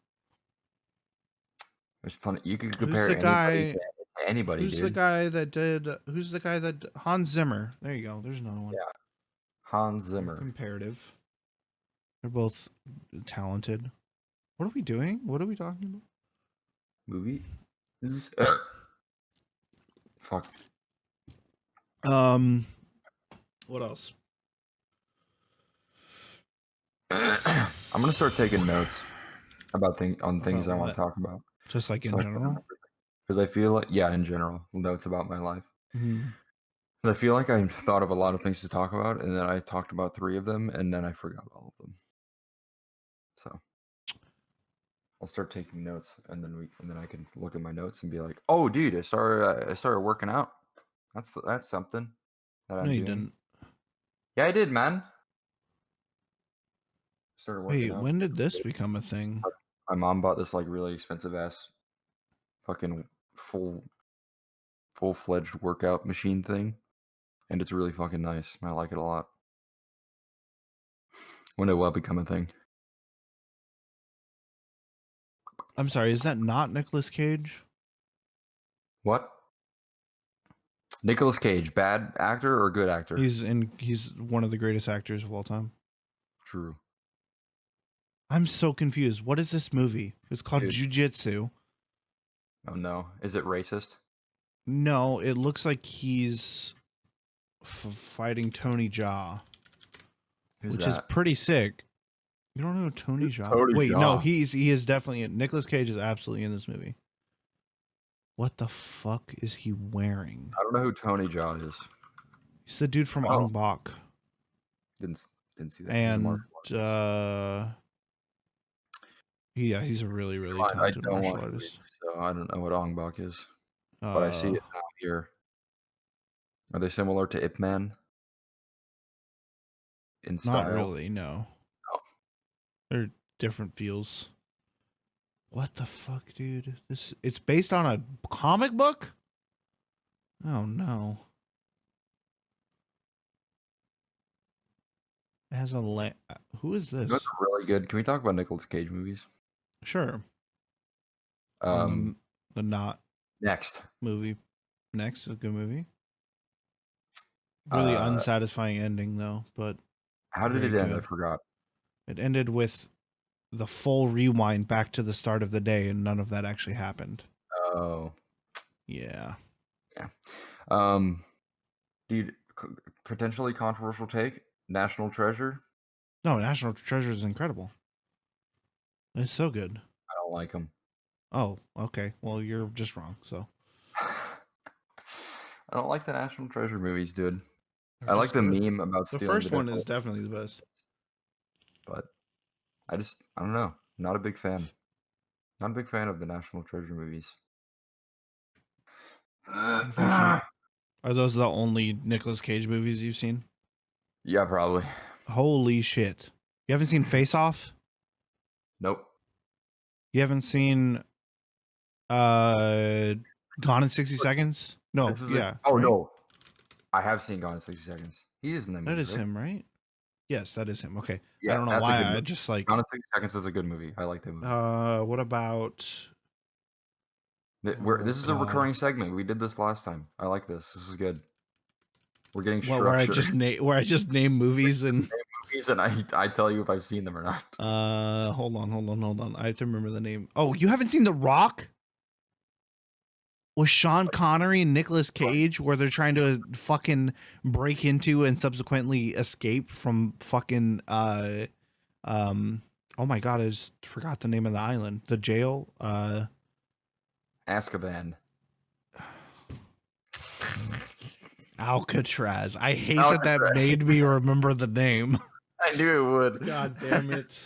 Speaker 2: There's plenty. You could
Speaker 1: who's
Speaker 2: compare
Speaker 1: the
Speaker 2: anybody
Speaker 1: guy?
Speaker 2: to anybody,
Speaker 1: Who's
Speaker 2: dude.
Speaker 1: the guy that did? Who's the guy that Hans Zimmer? There you go. There's another one.
Speaker 2: Yeah. Hans Zimmer.
Speaker 1: Comparative. They're both talented. What are we doing? What are we talking about?
Speaker 2: Movie. Fuck.
Speaker 1: What else?
Speaker 2: I'm gonna start taking notes about things I want
Speaker 1: what?
Speaker 2: to talk about.
Speaker 1: Just like in general.
Speaker 2: Because I feel like, yeah, in general, notes about my life.
Speaker 1: Mm-hmm.
Speaker 2: I feel like I thought of a lot of things to talk about, and then I talked about 3 of them, and then I forgot all of them. So I'll start taking notes, and then I can look at my notes and be like, "Oh, dude, I started working out. That's something that I'm
Speaker 1: No, you
Speaker 2: doing."
Speaker 1: didn't.
Speaker 2: Yeah, I did, man. Started working
Speaker 1: Wait,
Speaker 2: out.
Speaker 1: when did this become a thing?
Speaker 2: My mom bought this like really expensive ass, fucking full-fledged workout machine thing, and it's really fucking nice. I like it a lot. When it will become a thing.
Speaker 1: I'm sorry, is that not Nicolas Cage?
Speaker 2: What? Nicolas Cage, bad actor or good actor?
Speaker 1: He's one of the greatest actors of all time.
Speaker 2: True.
Speaker 1: I'm so confused. What is this movie? It's called Jiu-Jitsu.
Speaker 2: Oh no, is it racist?
Speaker 1: No, it looks like he's fighting Tony Jaa, which is pretty sick. You don't know Tony Jaa?
Speaker 2: Tony
Speaker 1: Wait,
Speaker 2: Jaa.
Speaker 1: no, he is definitely in. Nicolas Cage is absolutely in this movie. What the fuck is he wearing?
Speaker 2: I don't know who Tony Jaa is.
Speaker 1: He's the dude from Ong Bak.
Speaker 2: Didn't see that.
Speaker 1: And he's a really, really talented martial artist.
Speaker 2: So I don't know what Ong Bak is, but I see it now here. Are they similar to Ip Man? In style?
Speaker 1: Not really, no.
Speaker 2: Oh.
Speaker 1: They're different feels. What the fuck, dude? It's based on a comic book? Oh no. It has a who is this?
Speaker 2: That's really good. Can we talk about Nicolas Cage movies?
Speaker 1: Sure.
Speaker 2: The
Speaker 1: Not
Speaker 2: next
Speaker 1: movie. Next is a good movie. Really unsatisfying ending though, but
Speaker 2: how did it end? I forgot.
Speaker 1: It ended with the full rewind back to the start of the day, and none of that actually happened.
Speaker 2: Oh.
Speaker 1: Yeah.
Speaker 2: Yeah. Dude, potentially controversial take. National Treasure.
Speaker 1: No, National Treasure is incredible. It's so good.
Speaker 2: I don't like them.
Speaker 1: Oh, okay. Well, you're just wrong. So
Speaker 2: I don't like the National Treasure movies, dude. I like the meme about
Speaker 1: the
Speaker 2: stealing
Speaker 1: first one is definitely the best.
Speaker 2: But I don't know. Not a big fan. Not a big fan of the National Treasure movies.
Speaker 1: Unfortunately. Are those the only Nicolas Cage movies you've seen?
Speaker 2: Yeah, probably.
Speaker 1: Holy shit. You haven't seen Face Off?
Speaker 2: Nope.
Speaker 1: You haven't seen Gone in 60 Seconds? No,
Speaker 2: This is
Speaker 1: yeah.
Speaker 2: oh
Speaker 1: Right?
Speaker 2: no, I have seen Gone in 60 Seconds. He is in that
Speaker 1: That
Speaker 2: movie,
Speaker 1: is
Speaker 2: right?
Speaker 1: him, right? Yes, that is him. Okay. I
Speaker 2: Yeah,
Speaker 1: don't know
Speaker 2: that's a
Speaker 1: why
Speaker 2: good
Speaker 1: I
Speaker 2: movie.
Speaker 1: just like
Speaker 2: Gone in 60 Seconds is a good movie. I like that movie.
Speaker 1: what about
Speaker 2: This
Speaker 1: oh
Speaker 2: is a
Speaker 1: god.
Speaker 2: recurring segment. We did this last time. I like this. This is good. We're getting
Speaker 1: What where I
Speaker 2: structure.
Speaker 1: just name movies and
Speaker 2: Movies, and I tell you if I've seen them or not.
Speaker 1: hold on. I have to remember the name. Oh, you haven't seen The Rock? With Sean Connery and Nicolas Cage, where they're trying to fucking break into and subsequently escape from fucking oh my god, I just forgot the name of the island. The jail.
Speaker 2: Azkaban.
Speaker 1: Alcatraz. I hate that
Speaker 2: Alcatraz.
Speaker 1: made me remember the name.
Speaker 2: I knew it would.
Speaker 1: God damn it.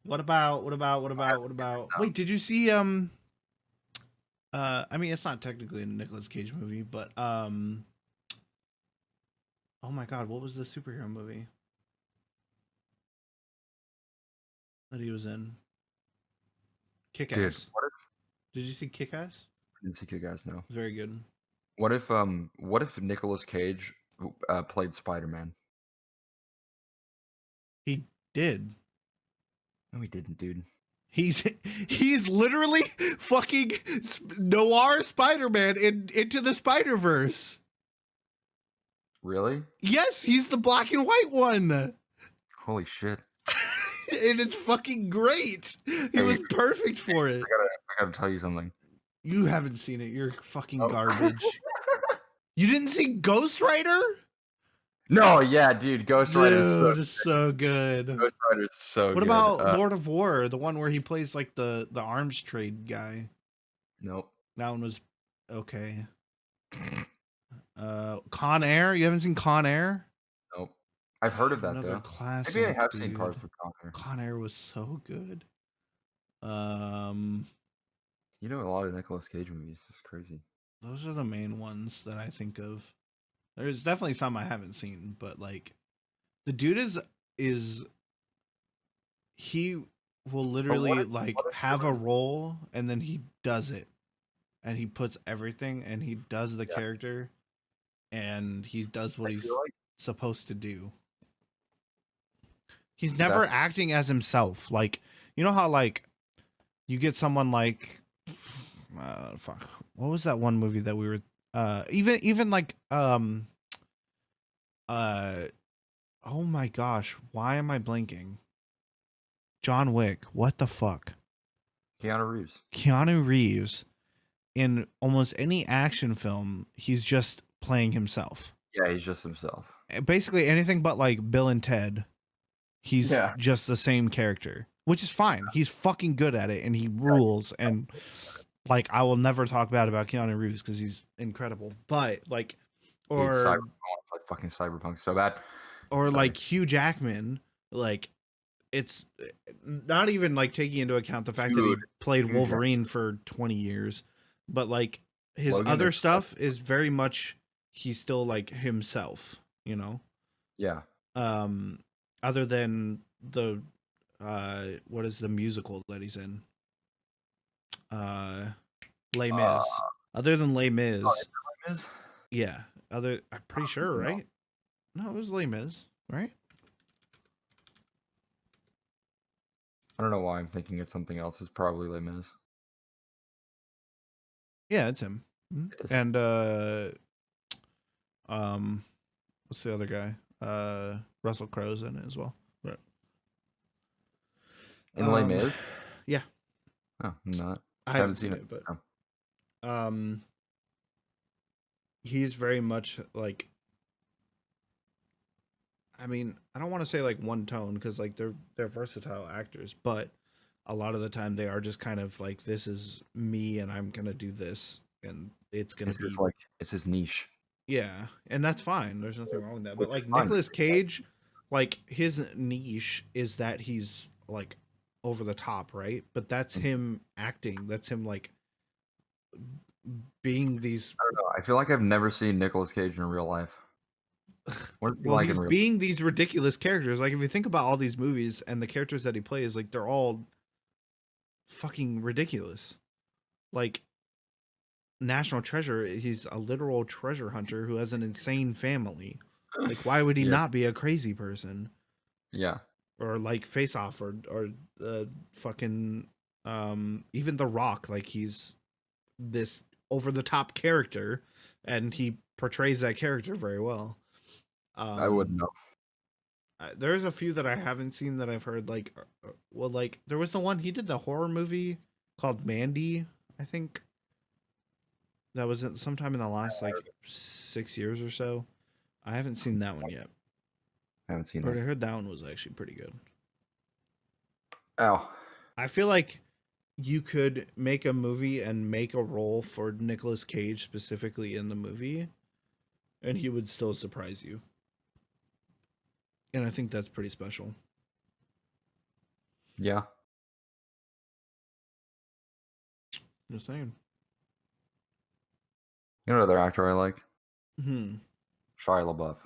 Speaker 1: What about wait, did you see I mean it's not technically a Nicolas Cage movie, but oh my god, what was the superhero movie that he was in? Kick
Speaker 2: Dude,
Speaker 1: Ass. Did you see Kick Ass?
Speaker 2: didn't see you guys know.
Speaker 1: Very good.
Speaker 2: What if Nicolas Cage played Spider-Man?
Speaker 1: He did.
Speaker 2: No, he didn't, dude.
Speaker 1: He's literally fucking noir Spider-Man into the Spider-Verse.
Speaker 2: Really?
Speaker 1: Yes, he's the black and white one. And
Speaker 2: Holy shit.
Speaker 1: it's fucking great. He was perfect for it.
Speaker 2: I gotta tell you something.
Speaker 1: You haven't seen it. You're fucking
Speaker 2: Oh.
Speaker 1: garbage. You didn't see Ghost Rider?
Speaker 2: No, yeah, dude. Ghost Rider is
Speaker 1: so good.
Speaker 2: Ghost Rider is so good.
Speaker 1: What about Lord of War, the one where he plays like the arms trade guy?
Speaker 2: Nope.
Speaker 1: That one was okay. Con Air? You haven't seen Con Air?
Speaker 2: Nope. I've heard of that
Speaker 1: Another
Speaker 2: though.
Speaker 1: classic.
Speaker 2: Maybe I have seen parts with Con Air.
Speaker 1: Con Air was so good.
Speaker 2: You know a lot of Nicolas Cage movies. It's crazy.
Speaker 1: Those are the main ones that I think of. There's definitely some I haven't seen, but like the dude is he will literally like have a role and then he does it. And he puts everything and he does the character and he does what he's supposed to do. He's never acting as himself. Like, you know how like you get someone like fuck. What was that one movie that we were even like oh my gosh, why am I blanking? John Wick. What the fuck? Keanu Reeves. In almost any action film, he's just playing himself.
Speaker 2: Yeah, he's just himself.
Speaker 1: Basically anything but like Bill and Ted. He's just the same character, which is fine. He's fucking good at it and he rules. And like, I will never talk bad about Keanu Reeves because he's incredible. But like, or
Speaker 2: like fucking Cyberpunk so bad.
Speaker 1: Or like Hugh Jackman, like it's not even like taking into account the fact that he played Wolverine for 20 years, but like his other stuff is very much he's still like himself, you know?
Speaker 2: Yeah.
Speaker 1: Other than the what is the musical that he's in? Les Mis. Other than Les Mis.
Speaker 2: Oh, Les Mis?
Speaker 1: Yeah. I'm pretty sure, right? No, it was Les Mis, right?
Speaker 2: I don't know why I'm thinking it's something else. It's probably Les Mis.
Speaker 1: Yeah, it's him.
Speaker 2: It is.
Speaker 1: And what's the other guy? Russell Crowe's in it as well. But
Speaker 2: in Les Mis?
Speaker 1: Yeah.
Speaker 2: Oh, I'm not.
Speaker 1: I haven't seen it, but he's very much like, I mean, I don't want to say like one tone because like they're versatile actors, but a lot of the time they are just kind of like, this is me and I'm gonna do this and it's gonna be
Speaker 2: like it's his niche.
Speaker 1: Yeah, and that's fine. There's nothing wrong with that. But like Nicolas Cage, like his niche is that he's like over the top, right? But that's him acting. That's him like being these.
Speaker 2: I don't know. I feel like I've never seen Nicolas Cage in real life.
Speaker 1: Well, he's being these ridiculous characters. Like if you think about all these movies and the characters that he plays, like they're all fucking ridiculous. Like national treasure. He's a literal treasure hunter who has an insane family. Like, why would he
Speaker 2: Yeah.
Speaker 1: not be a crazy person?
Speaker 2: Yeah.
Speaker 1: Or like Face Off or fucking even The Rock. Like, he's this over the top character, and he portrays that character very well.
Speaker 2: I wouldn't know.
Speaker 1: There's a few that I haven't seen that I've heard. Like, well, like there was the one he did the horror movie called Mandy. I think that was sometime in the last like 6 years or so. I haven't seen that one yet,
Speaker 2: I haven't seen
Speaker 1: but I
Speaker 2: that.
Speaker 1: heard that one was actually pretty good.
Speaker 2: Ow.
Speaker 1: I feel like you could make a movie and make a role for Nicolas Cage specifically in the movie, and he would still surprise you. And I think that's pretty special.
Speaker 2: Yeah.
Speaker 1: Just saying.
Speaker 2: You know another actor I like?
Speaker 1: Hmm.
Speaker 2: Shia LaBeouf.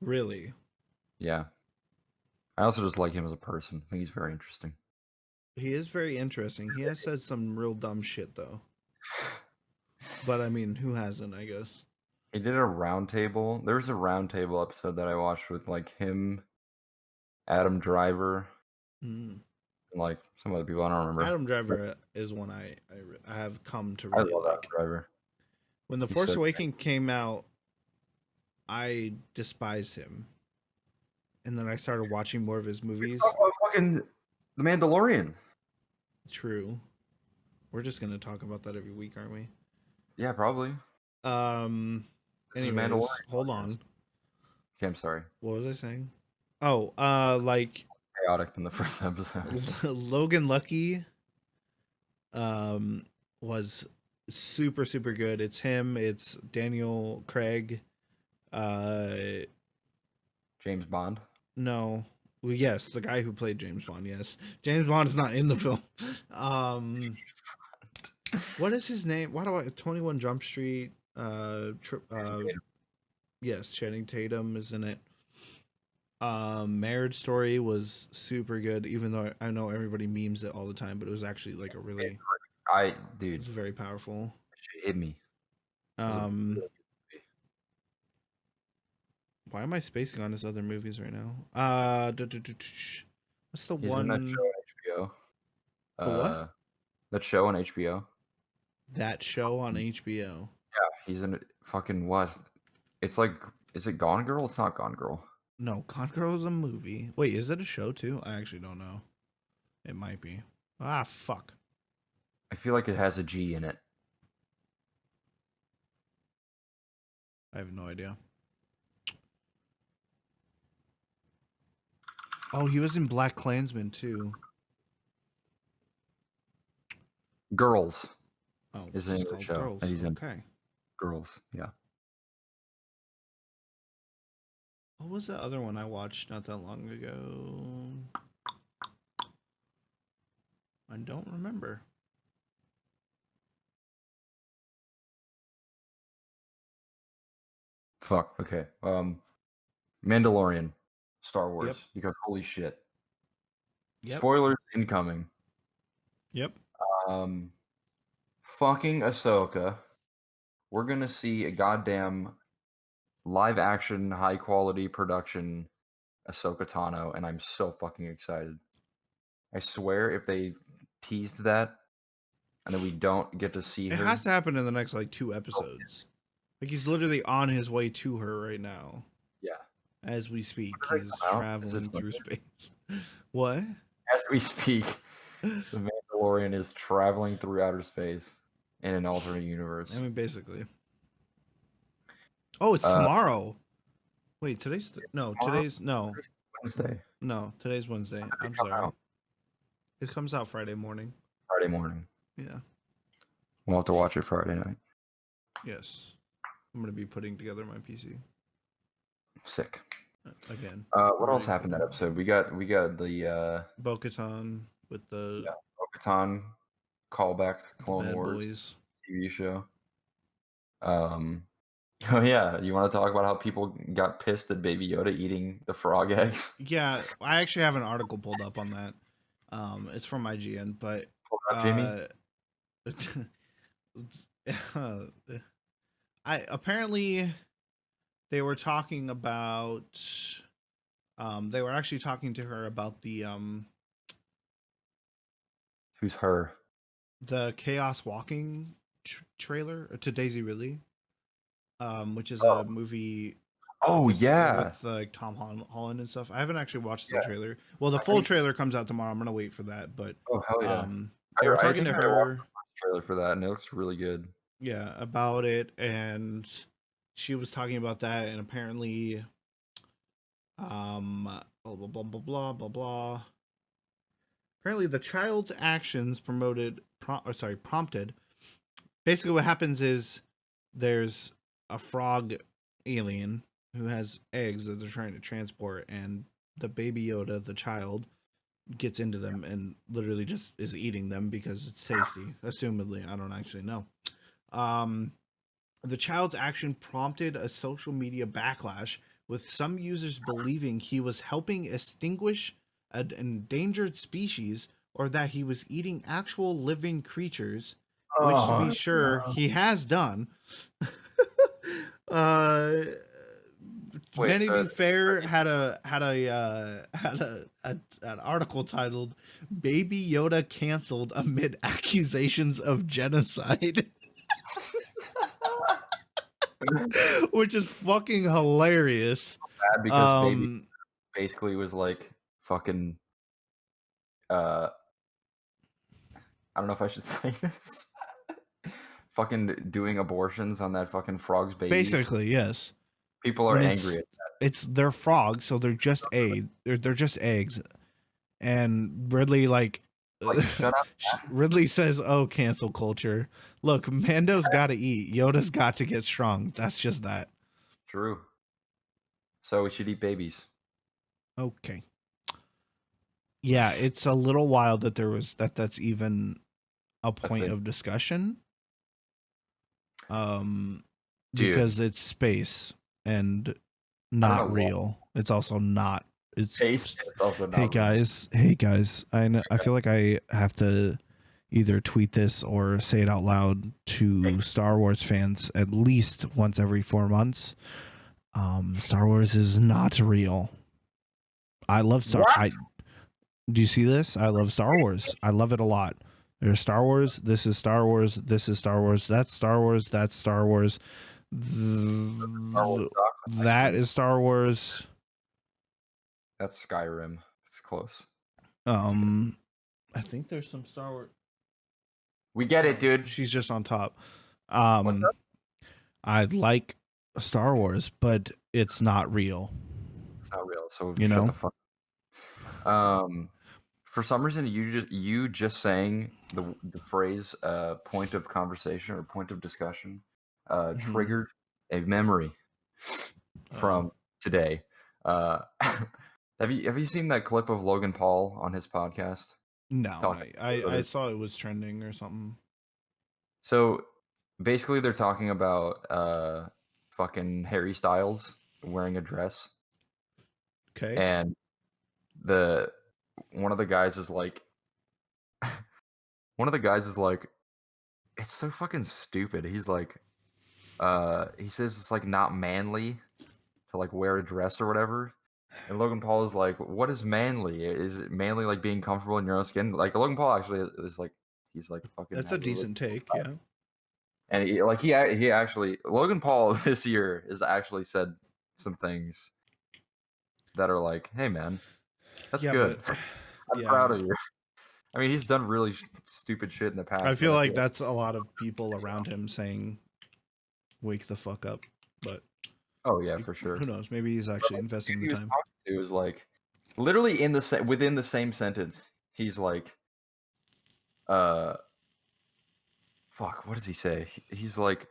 Speaker 1: Really?
Speaker 2: Yeah. I also just like him as a person. I think he's very interesting.
Speaker 1: He is very interesting. He has said some real dumb shit though. But I mean, who hasn't? I guess.
Speaker 2: He did a roundtable. There was a roundtable episode that I watched with like him, Adam Driver,
Speaker 1: Mm.
Speaker 2: and like some other people. I don't remember.
Speaker 1: Adam Driver is one I have come to
Speaker 2: I
Speaker 1: really
Speaker 2: love Adam
Speaker 1: like.
Speaker 2: Driver.
Speaker 1: When The
Speaker 2: He's
Speaker 1: Force
Speaker 2: so
Speaker 1: Awakens came out, I despised him, and then I started watching more of his movies.
Speaker 2: Talk about fucking The Mandalorian.
Speaker 1: True. We're just gonna talk about that every week, aren't we?
Speaker 2: Yeah, probably. This is
Speaker 1: Anyways,
Speaker 2: Mandalorian
Speaker 1: hold
Speaker 2: podcast.
Speaker 1: on.
Speaker 2: Okay, I'm sorry.
Speaker 1: What was I saying? Oh, like
Speaker 2: Chaotic in the first episode.
Speaker 1: Logan Lucky was super super good. It's him, it's Daniel Craig. Uh
Speaker 2: James Bond.
Speaker 1: no. Well, yes, the guy who played James Bond, yes. James Bond is not in the film. Um what is his name? Why do I 21 Jump Street? Yes, Channing Tatum is in it. Marriage Story was super good, even though I know everybody memes it all the time, but it was actually like a really, it
Speaker 2: Dude,
Speaker 1: was very powerful.
Speaker 2: shit hit me. It was a really
Speaker 1: Um,
Speaker 2: good movie.
Speaker 1: why am I spacing on his other movies right now? What's the
Speaker 2: He's in that show
Speaker 1: one?
Speaker 2: on HBO.
Speaker 1: The what?
Speaker 2: That show on HBO.
Speaker 1: That show on HBO.
Speaker 2: Yeah, he's in it. Fucking what? It's like, is it Gone Girl? It's not Gone Girl.
Speaker 1: No, Con Girl is a movie. Wait, is it a show too? I actually don't know. It might be. Ah, fuck.
Speaker 2: I feel like it has a G in it.
Speaker 1: I have no idea. Oh, he was in Black Klansman too.
Speaker 2: Girls
Speaker 1: Oh,
Speaker 2: is
Speaker 1: it's
Speaker 2: the name
Speaker 1: just
Speaker 2: of the
Speaker 1: called
Speaker 2: show.
Speaker 1: Girls.
Speaker 2: And he's in
Speaker 1: Okay.
Speaker 2: Girls. Yeah.
Speaker 1: What was the other one I watched not that long ago? I don't remember.
Speaker 2: Fuck. Okay. Mandalorian, Star Wars.
Speaker 1: Yep.
Speaker 2: Because holy shit.
Speaker 1: Yep.
Speaker 2: Spoilers incoming.
Speaker 1: Yep.
Speaker 2: Fucking Ahsoka. We're gonna see a goddamn live action, high quality production Ahsoka Tano, and I'm so fucking excited. I swear, if they teased that and then we don't get to see
Speaker 1: It
Speaker 2: her,
Speaker 1: has to happen in the next like 2 episodes. Like he's literally on his way to her right now.
Speaker 2: yeah.
Speaker 1: As we speak,
Speaker 2: When does it
Speaker 1: he's
Speaker 2: come out? Is
Speaker 1: traveling
Speaker 2: it
Speaker 1: through
Speaker 2: Sunday?
Speaker 1: space. What?
Speaker 2: As we speak, the Mandalorian is traveling through outer space in an alternate universe.
Speaker 1: I mean, basically. Oh, it's
Speaker 2: Uh,
Speaker 1: tomorrow. Wait, today's no. Today's no.
Speaker 2: Wednesday.
Speaker 1: No, today's Wednesday. I'm
Speaker 2: come
Speaker 1: sorry.
Speaker 2: out?
Speaker 1: It comes out Friday morning.
Speaker 2: Friday morning.
Speaker 1: Yeah.
Speaker 2: We'll have to watch it Friday night.
Speaker 1: Yes. I'm gonna be putting together my PC
Speaker 2: Sick.
Speaker 1: again.
Speaker 2: What else happened that episode? We got the
Speaker 1: Bo-Katan with the
Speaker 2: Bo-Katan callback to Clone
Speaker 1: Bad
Speaker 2: Wars
Speaker 1: Boys.
Speaker 2: TV show. Oh yeah, you want to talk about how people got pissed at Baby Yoda eating the frog eggs?
Speaker 1: Yeah, I actually have an article pulled up on that. It's from IGN, but
Speaker 2: Jamie?
Speaker 1: I apparently they were talking about they were actually talking to her about
Speaker 2: Who's her?
Speaker 1: the Chaos Walking trailer to Daisy Ridley, which is
Speaker 2: Oh,
Speaker 1: a movie
Speaker 2: oh yeah,
Speaker 1: with like Tom Holland and stuff. I haven't actually watched the
Speaker 2: yeah.
Speaker 1: trailer. Well, the
Speaker 2: I
Speaker 1: full
Speaker 2: think.
Speaker 1: trailer comes out tomorrow. I'm gonna wait for that. But
Speaker 2: Oh hell yeah.
Speaker 1: they were
Speaker 2: I
Speaker 1: talking
Speaker 2: think
Speaker 1: to
Speaker 2: I watched
Speaker 1: her,
Speaker 2: the first trailer for that, and it looks really good.
Speaker 1: yeah, about it, and she was talking about that, and apparently, blah blah blah blah blah blah blah. Apparently, the child's actions prompted. Basically, what happens is there's a frog alien who has eggs that they're trying to transport, and the baby Yoda, the child, gets into them and literally just is eating them because it's tasty. Assumedly, I don't actually know. Um, the child's action prompted a social media backlash, with some users believing he was helping extinguish an endangered species or that he was eating actual living creatures, which, to be
Speaker 2: Oh
Speaker 1: sure,
Speaker 2: no.
Speaker 1: he has done. uh,
Speaker 2: Wait,
Speaker 1: Vanity
Speaker 2: so
Speaker 1: Fair had an article titled "Baby Yoda Canceled Amid Accusations of Genocide," which is fucking hilarious.
Speaker 2: bad because baby
Speaker 1: Um,
Speaker 2: basically was like fucking uh I don't know if I should say this. Fucking doing abortions on that fucking frog's babies.
Speaker 1: Basically, yes.
Speaker 2: People are
Speaker 1: When
Speaker 2: angry at
Speaker 1: it's they're frogs, so they're just they're just eggs, and Ridley like.
Speaker 2: like shut up.
Speaker 1: Ridley says, "Oh, cancel culture. Look, Mando's got to eat. Yoda's got to get strong. That's just that."
Speaker 2: True. So we should eat babies.
Speaker 1: Okay. Yeah, it's a little wild that that's even a
Speaker 2: I
Speaker 1: point
Speaker 2: think.
Speaker 1: of discussion. Um
Speaker 2: Dude,
Speaker 1: because it's space and
Speaker 2: I don't know
Speaker 1: not
Speaker 2: what
Speaker 1: real. It's also not it's
Speaker 2: taste. It's also
Speaker 1: hey
Speaker 2: not real.
Speaker 1: guys, hey guys. I feel like I have to either tweet this or say it out loud
Speaker 2: Hey,
Speaker 1: to Star Wars fans at least once every 4 months. Star Wars is not real. I love Star
Speaker 2: what?
Speaker 1: I Do you see this? I love Star Wars. I love it a lot. There's Star Wars. This is Star Wars. This is Star Wars. That's Star Wars. That's Star Wars.
Speaker 2: Star Wars sucks,
Speaker 1: That
Speaker 2: actually.
Speaker 1: is Star Wars.
Speaker 2: That's Skyrim. It's close. Just kidding.
Speaker 1: Um, I think there's some Star Wars.
Speaker 2: We get it,
Speaker 1: Oh,
Speaker 2: dude.
Speaker 1: she's just on top.
Speaker 2: What's
Speaker 1: Um,
Speaker 2: up?
Speaker 1: I like Star Wars, but it's not real.
Speaker 2: It's not real. So
Speaker 1: You
Speaker 2: shut
Speaker 1: know?
Speaker 2: the fuck. For some reason, you just saying the phrase point of conversation or point of discussion
Speaker 1: Mm-hmm.
Speaker 2: triggered a memory
Speaker 1: Oh
Speaker 2: from today. Uh, have you seen that clip of Logan Paul on his podcast
Speaker 1: no,
Speaker 2: talking about
Speaker 1: I
Speaker 2: it?
Speaker 1: saw it was trending or something.
Speaker 2: So basically, they're talking about fucking Harry Styles wearing a dress,
Speaker 1: Okay.
Speaker 2: and the one of the guys is like, one of the guys is like, it's so fucking stupid. He's like, he says it's like not manly to like wear a dress or whatever. And Logan Paul is like, what is manly? Is it manly like being comfortable in your own skin? Like Logan Paul actually is like, he's like fucking
Speaker 1: That's a
Speaker 2: has a really,
Speaker 1: decent take. Yeah.
Speaker 2: and he actually Logan Paul this year has actually said some things that are like, hey man, that's
Speaker 1: Yeah,
Speaker 2: good.
Speaker 1: but
Speaker 2: I'm proud
Speaker 1: yeah,
Speaker 2: of you. I mean, he's done really stupid shit in the
Speaker 1: I
Speaker 2: past, but
Speaker 1: feel
Speaker 2: I
Speaker 1: like
Speaker 2: feel like,
Speaker 1: that's a lot of people around him saying "wake the fuck up," but
Speaker 2: oh yeah, for sure.
Speaker 1: who knows? Maybe he's
Speaker 2: But
Speaker 1: actually
Speaker 2: like, the
Speaker 1: investing
Speaker 2: dude
Speaker 1: the
Speaker 2: he was
Speaker 1: time.
Speaker 2: talking to was like, literally within the same sentence, he's like, uh, fuck, what does he say? He's like,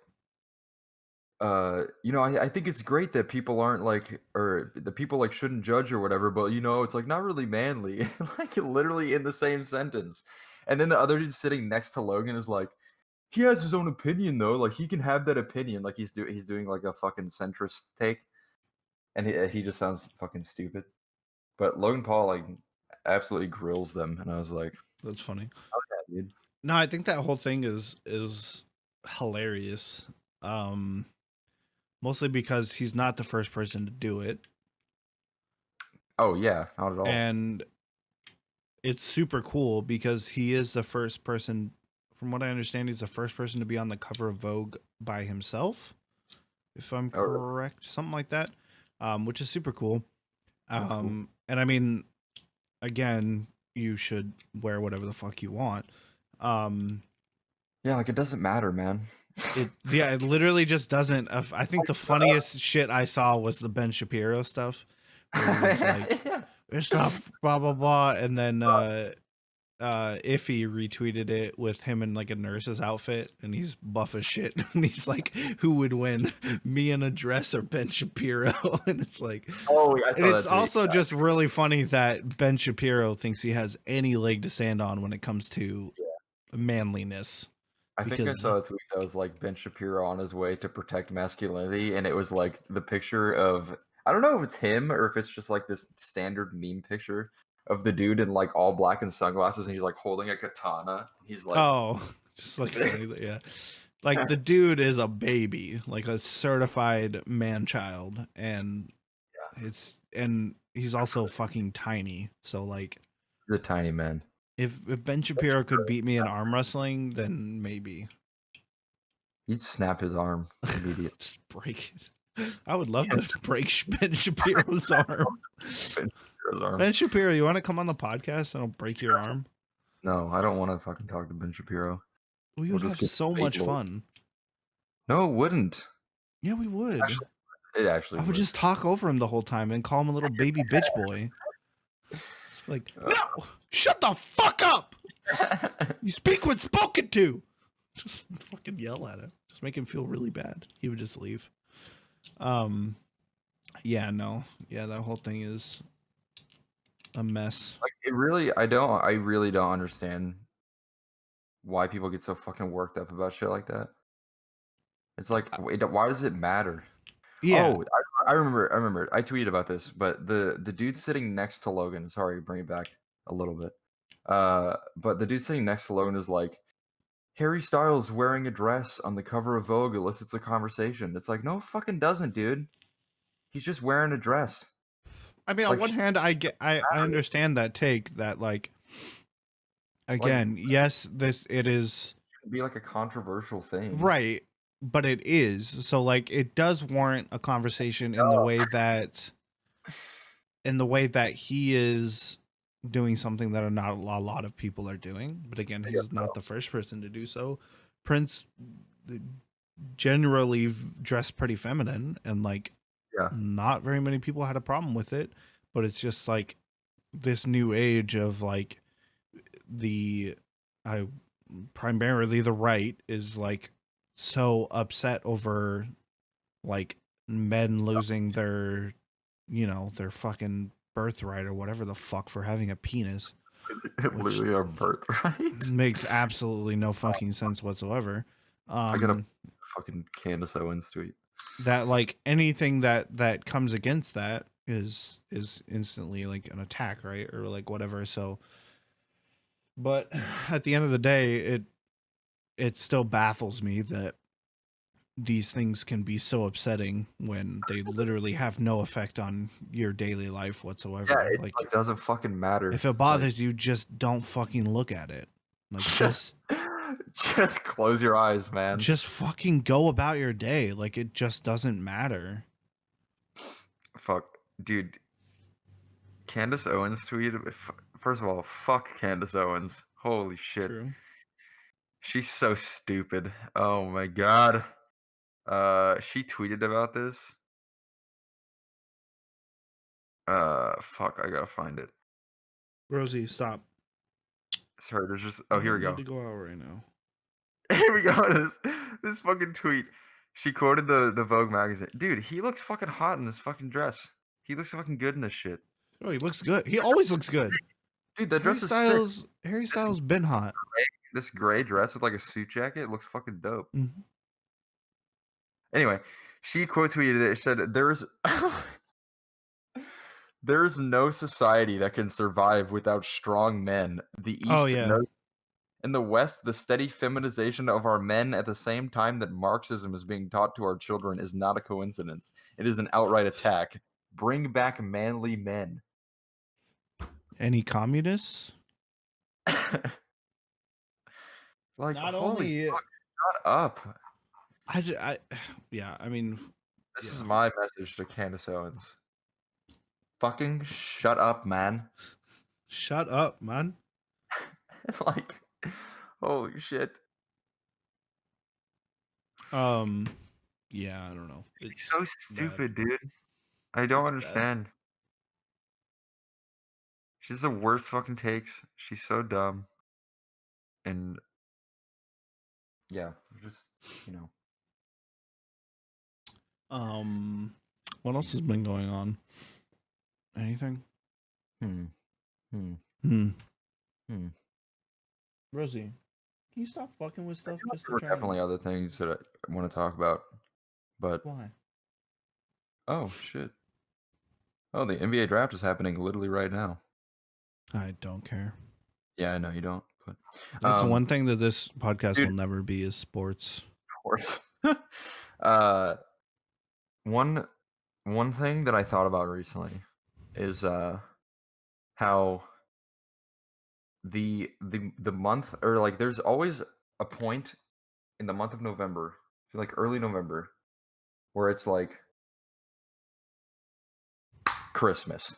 Speaker 2: I think it's great that people aren't like, or the people like shouldn't judge or whatever, but it's like not really manly, like literally in the same sentence. And then the other dude sitting next to Logan is like, he has his own opinion though, like he can have that opinion, like he's doing like a fucking centrist take, and he just sounds fucking stupid. But Logan Paul like absolutely grills them, and I was like,
Speaker 1: That's funny.
Speaker 2: okay, dude.
Speaker 1: No, I think that whole thing is hilarious. Mostly because he's not the first person to do it.
Speaker 2: Oh yeah, not at all.
Speaker 1: And it's super cool because he is the first person, from what I understand, he's the first person to be on the cover of Vogue by himself, if I'm correct, something like that, which is super cool.
Speaker 2: Cool.
Speaker 1: And I mean, again, you should wear whatever the fuck you want.
Speaker 2: Yeah, like it doesn't matter, man.
Speaker 1: It literally just doesn't. I think the funniest shit I saw was the Ben Shapiro stuff, where he was like, "It's not blah blah blah," and then Iffy retweeted it with him in like a nurse's outfit, and he's buff as shit, and he's like, "Who would win, me in a dress or Ben Shapiro?" And it's like, and it's also just really funny that Ben Shapiro thinks he has any leg to stand on when it comes to manliness.
Speaker 2: I think I saw a tweet that was like Ben Shapiro on his way to protect masculinity, and it was like the picture of, I don't know if it's him or if it's just like this standard meme picture of the dude in like all black and sunglasses, and he's like holding a katana. He's like,
Speaker 1: oh, just like yeah, like the dude is a baby, like a certified man child, and he's also fucking tiny. So like,
Speaker 2: the tiny man.
Speaker 1: If Ben Shapiro could beat me in arm wrestling, then maybe
Speaker 2: he'd snap his arm immediately.
Speaker 1: Just break it. I would love to break Ben Shapiro's arm. Ben Shapiro, you want to come on the podcast and I'll break your arm?
Speaker 2: No, I don't want to fucking talk to Ben Shapiro.
Speaker 1: We would have so much fun.
Speaker 2: No, it wouldn't.
Speaker 1: Yeah, we would.
Speaker 2: It actually
Speaker 1: I would just talk over him the whole time and call him a little baby bitch boy. It's like, no, shut the fuck up. You speak when spoken to. Just fucking yell at him. Just make him feel really bad. He would just leave. Yeah, no. Yeah, that whole thing is a mess.
Speaker 2: Like I really don't understand why people get so fucking worked up about shit like that. It's like, why does it matter?
Speaker 1: Yeah.
Speaker 2: Oh, I remember. I tweeted about this, but the dude sitting next to Logan, sorry, bring it back a little bit. But the dude sitting next to Logan is like, Harry Styles wearing a dress on the cover of Vogue elicits a conversation. It's like, no fucking doesn't, dude. He's just wearing a dress.
Speaker 1: I mean, on one hand, I understand that take that, like, again, yes, it is
Speaker 2: be like a controversial thing,
Speaker 1: right? But it is, so like it does warrant a conversation in the way that he is doing something that not a lot of people are doing. But again, he's not the first person to do so. Prince generally dressed pretty feminine, and like not very many people had a problem with it. But it's just like this new age of like primarily the right is like so upset over like men losing their their fucking birthright or whatever the fuck for having a penis.
Speaker 2: Literally a birthright.
Speaker 1: Makes absolutely no fucking sense whatsoever.
Speaker 2: I got a fucking Candace Owens tweet.
Speaker 1: That like anything that comes against that is instantly like an attack, right? Or like whatever. So but at the end of the day, it still baffles me that these things can be so upsetting when they literally have no effect on your daily life whatsoever.
Speaker 2: Yeah, it like doesn't fucking matter.
Speaker 1: If it bothers you, just don't fucking look at it. Like just
Speaker 2: close your eyes, man.
Speaker 1: Just fucking go about your day. Like it just doesn't matter.
Speaker 2: Fuck, dude. Candace Owens tweeted. First of all, fuck Candace Owens. Holy shit. True. She's so stupid. Oh my god. She tweeted about this. Fuck, I gotta find it.
Speaker 1: Rosie, stop.
Speaker 2: Sorry, there's just. Oh, here we go.
Speaker 1: To go out right now.
Speaker 2: Here we go. This fucking tweet. She quoted the Vogue magazine. Dude, he looks fucking hot in this fucking dress. He looks fucking good in this shit.
Speaker 1: Oh, he looks good. He always looks good.
Speaker 2: Dude, that dress is sick.
Speaker 1: Harry Styles been hot.
Speaker 2: This gray dress with like a suit jacket looks fucking dope.
Speaker 1: Mm-hmm.
Speaker 2: Anyway, she quote tweeted it. It said, "There's no society that can survive without strong men. The East knows, In the West, the steady feminization of our men at the same time that Marxism is being taught to our children is not a coincidence. It is an outright attack. Bring back manly men.
Speaker 1: Any communists?
Speaker 2: Like,
Speaker 1: Not
Speaker 2: holy
Speaker 1: only
Speaker 2: fuck, shut up.
Speaker 1: Yeah, I mean,
Speaker 2: This
Speaker 1: yeah.
Speaker 2: is my message to Candace Owens. Fucking shut up, man.
Speaker 1: Shut up, man.
Speaker 2: Like, holy shit.
Speaker 1: Yeah, I don't know.
Speaker 2: She's
Speaker 1: It's
Speaker 2: so
Speaker 1: bad.
Speaker 2: stupid, dude. I don't
Speaker 1: It's
Speaker 2: understand.
Speaker 1: bad.
Speaker 2: She's the worst fucking takes. She's so dumb. And yeah, just, you know.
Speaker 1: What else has been going on? Anything?
Speaker 2: Hmm.
Speaker 1: Rosie, can you stop fucking with stuff just to
Speaker 2: There were
Speaker 1: try
Speaker 2: definitely
Speaker 1: and...
Speaker 2: other things that I want to talk about. But
Speaker 1: Why?
Speaker 2: oh shit. Oh, the NBA draft is happening literally right now.
Speaker 1: I don't care.
Speaker 2: Yeah, I know you don't. But
Speaker 1: That's one thing that this podcast
Speaker 2: dude,
Speaker 1: will never be is sports.
Speaker 2: sports. One thing that I thought about recently is how the month, or like there's always a point in the month of November, I feel like early November, where it's like Christmas.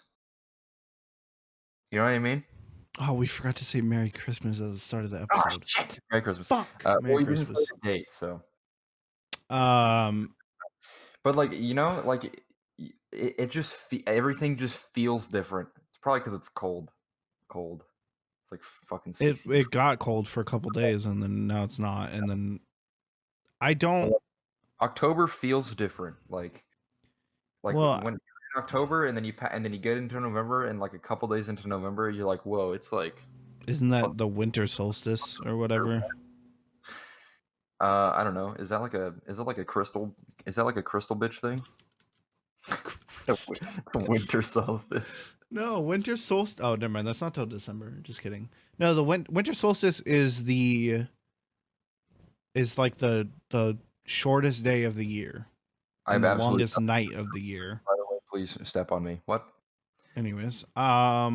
Speaker 2: You know what I mean?
Speaker 1: Oh, we forgot to say Merry Christmas at the start of the
Speaker 2: Oh
Speaker 1: episode.
Speaker 2: shit! Merry Christmas.
Speaker 1: Fuck.
Speaker 2: Well,
Speaker 1: Merry
Speaker 2: you didn't say
Speaker 1: Christmas.
Speaker 2: the date, so.
Speaker 1: But
Speaker 2: like, you know, like it just everything just feels different. It's probably because it's cold. It's like fucking 60
Speaker 1: it got cold for a couple days and then now it's not, and then I don't.
Speaker 2: October feels different. Like
Speaker 1: Well,
Speaker 2: when you're in October and then you get into November, and like a couple days into November you're like, whoa, it's like.
Speaker 1: Isn't that the winter solstice or whatever?
Speaker 2: I don't know. Is that like a crystal? Is that like a crystal bitch thing? The winter solstice.
Speaker 1: No, winter solstice. Oh, never mind. That's not till December. Just kidding. No, the winter solstice is like the shortest day of the year and
Speaker 2: I've
Speaker 1: the
Speaker 2: absolutely.
Speaker 1: longest night of the year.
Speaker 2: By the way, please step on me. What?
Speaker 1: Anyways, yeah,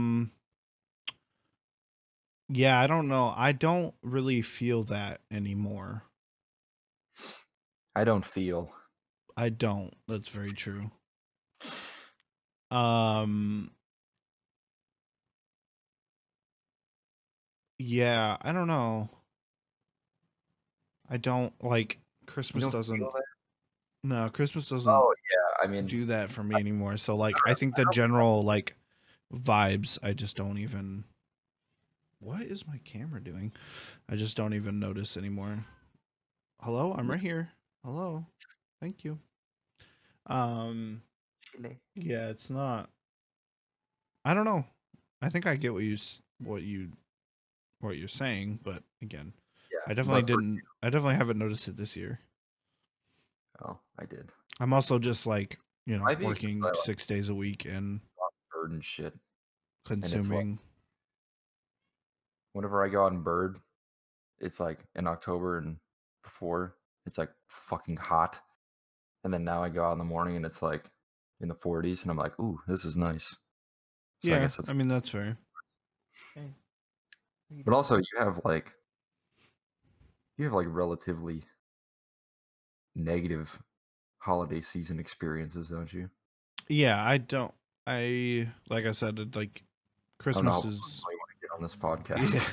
Speaker 1: I don't know. I don't really feel that anymore.
Speaker 2: I don't feel.
Speaker 1: I don't. That's very true. Yeah, I don't know. I don't like Christmas doesn't. No, Christmas doesn't
Speaker 2: Oh yeah, I mean,
Speaker 1: do that for me anymore. So like I think the general like vibes, I just don't even. What is my camera doing? I just don't even notice anymore. Hello, I'm right here. Hello. Thank you. Yeah, it's not. I don't know. I think I get what you're saying, but again,
Speaker 2: yeah,
Speaker 1: I definitely didn't. I definitely haven't noticed it this year.
Speaker 2: Oh, I did.
Speaker 1: I'm also just like,
Speaker 2: Maybe
Speaker 1: working
Speaker 2: like
Speaker 1: 6 days a week and
Speaker 2: bird and shit. And it's like,
Speaker 1: consuming.
Speaker 2: whenever I go out and bird, it's like in October, and before it's like fucking hot. And then now I go out in the morning and it's like in the 40s, and I'm like, ooh, this is nice. So I
Speaker 1: Yeah,
Speaker 2: guess it's.
Speaker 1: I mean that's fair.
Speaker 2: But also, you have like relatively negative holiday season experiences, don't you?
Speaker 1: Yeah, I don't. Like I said, like
Speaker 2: I don't know how
Speaker 1: Christmas is.
Speaker 2: you want to get on this podcast.
Speaker 1: Yeah,